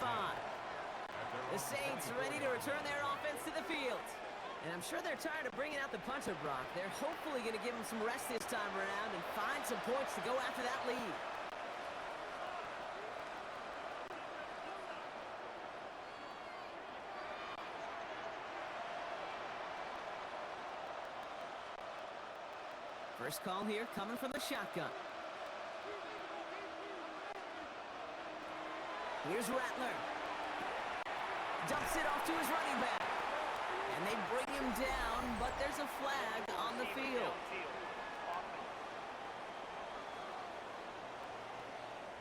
The Saints ready to return their offense to the field. And I'm sure they're tired of bringing out the punter, Brock. They're hopefully going to give them some rest this time around and find some points to go after that lead. First call here coming from the shotgun. Here's Rattler. Dumps it off to his running back. And they bring him down, but there's a flag on the field.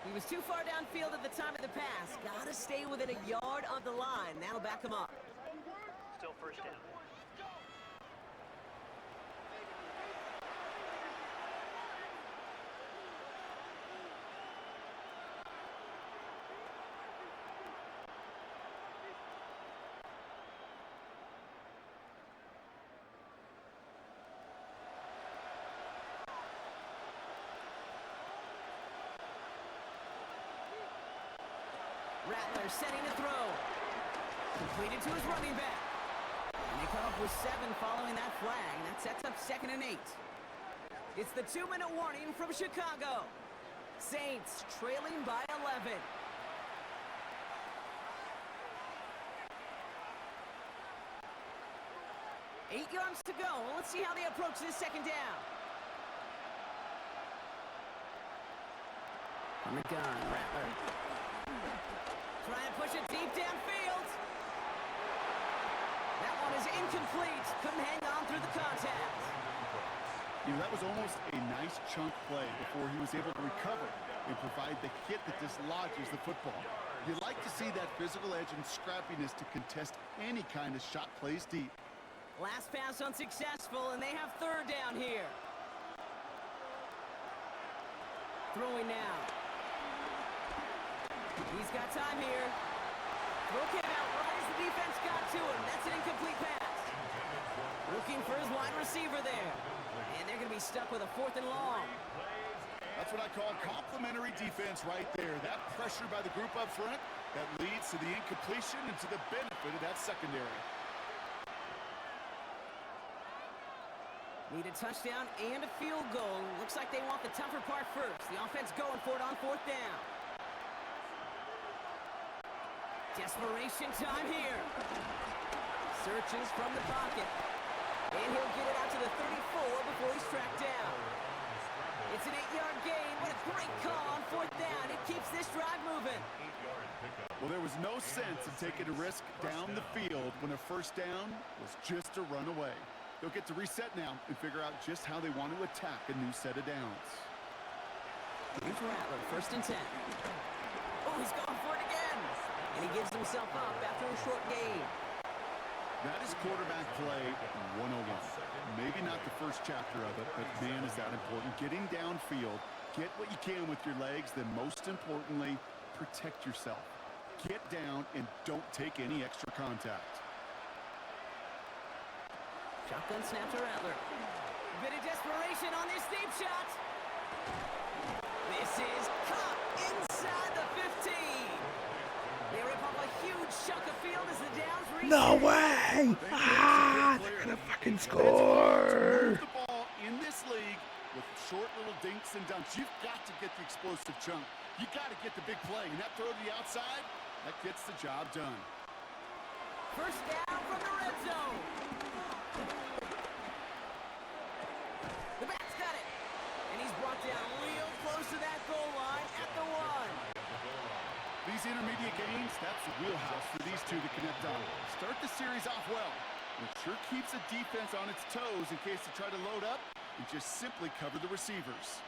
He was too far downfield at the time of the pass. Gotta stay within a yard of the line. That'll back him up. Still first down. Rattler setting the throw. Completed to his running back. And they come up with 7 following that flag. That sets up 2nd and 8. It's the 2-minute warning from Chicago. Saints trailing by 11. Eight yards to go. Let's see how they approach this 2nd down. On the gun, Rattler. Trying to push it deep downfield. That one is incomplete. Couldn't hang on through the contact. That was almost a nice chunk play before he was able to recover and provide the hit that dislodges the football. You like to see that physical edge and scrappiness to contest any kind of shot plays deep. Last pass unsuccessful, and they have 3rd down here. Throwing now. He's got time here. Throw came out right as the defense got to him. That's an incomplete pass. Looking for his wide receiver there. And they're going to be stuck with a 4th and long. That's what I call complimentary defense right there. That pressure by the group up front that leads to the incompletion and to the benefit of that secondary. Need a touchdown and a field goal. Looks like they want the tougher part first. The offense going for it on 4th down. Desperation time here. Searches from the pocket. And he'll get it out to the 34 before he's tracked down. It's an 8-yard gain. What a great call on 4th down. It keeps this drive moving. Well, there was no sense in taking a risk down the field when a 1st down was just a run away. They'll get to reset now and figure out just how they want to attack a new set of downs. Here's Rattler, 1st and 10. Oh, he's going for it again. And he gives himself up after a short gain. That is quarterback play 101. Maybe not the first chapter of it, but man, is that important. Getting downfield, get what you can with your legs, then most importantly, protect yourself. Get down and don't take any extra contact. Shotgun snap to Rattler. Bit of desperation on this deep shot. This is caught inside the 15. They rip off a huge chunk of field as the downs reach. No way! They're gonna fucking score! The ball in this league with short little dinks and dunks. You've got to get the explosive chunk. You got to get the big play. And that throw to the outside, that gets the job done. 1st down from the red zone. The back's got it. And he's brought down real close to that goal line at the 1. These intermediate games, that's the wheelhouse for these two to connect on. Start the series off well. It sure keeps the defense on its toes in case they try to load up and just simply cover the receivers.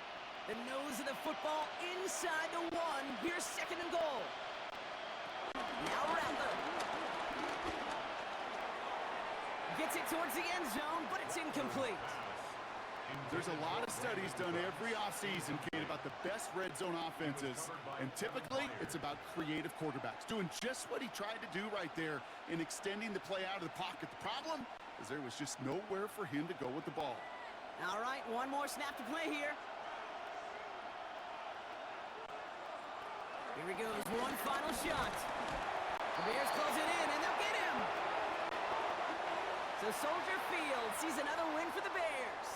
The nose of the football inside the 1. Here's 2nd and goal. Now Rattler. Gets it towards the end zone, but it's incomplete. There's a lot of studies done every offseason, Kate, about the best red zone offenses. And typically, it's about creative quarterbacks doing just what he tried to do right there in extending the play out of the pocket. The problem is there was just nowhere for him to go with the ball. All right, one more snap to play here. Here he goes, one final shot. The Bears close it in, and they'll get him. So Soldier Field sees another win for the Bears.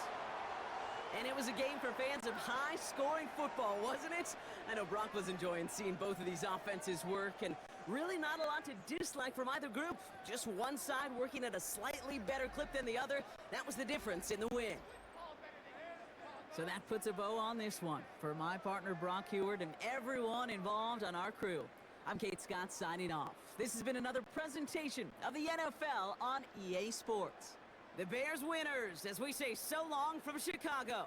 And it was a game for fans of high-scoring football, wasn't it? I know Brock was enjoying seeing both of these offenses work, and really not a lot to dislike from either group. Just one side working at a slightly better clip than the other. That was the difference in the win. So that puts a bow on this one. For my partner Brock Heward and everyone involved on our crew, I'm Kate Scott signing off. This has been another presentation of the NFL on EA Sports. The Bears winners, as we say so long from Chicago.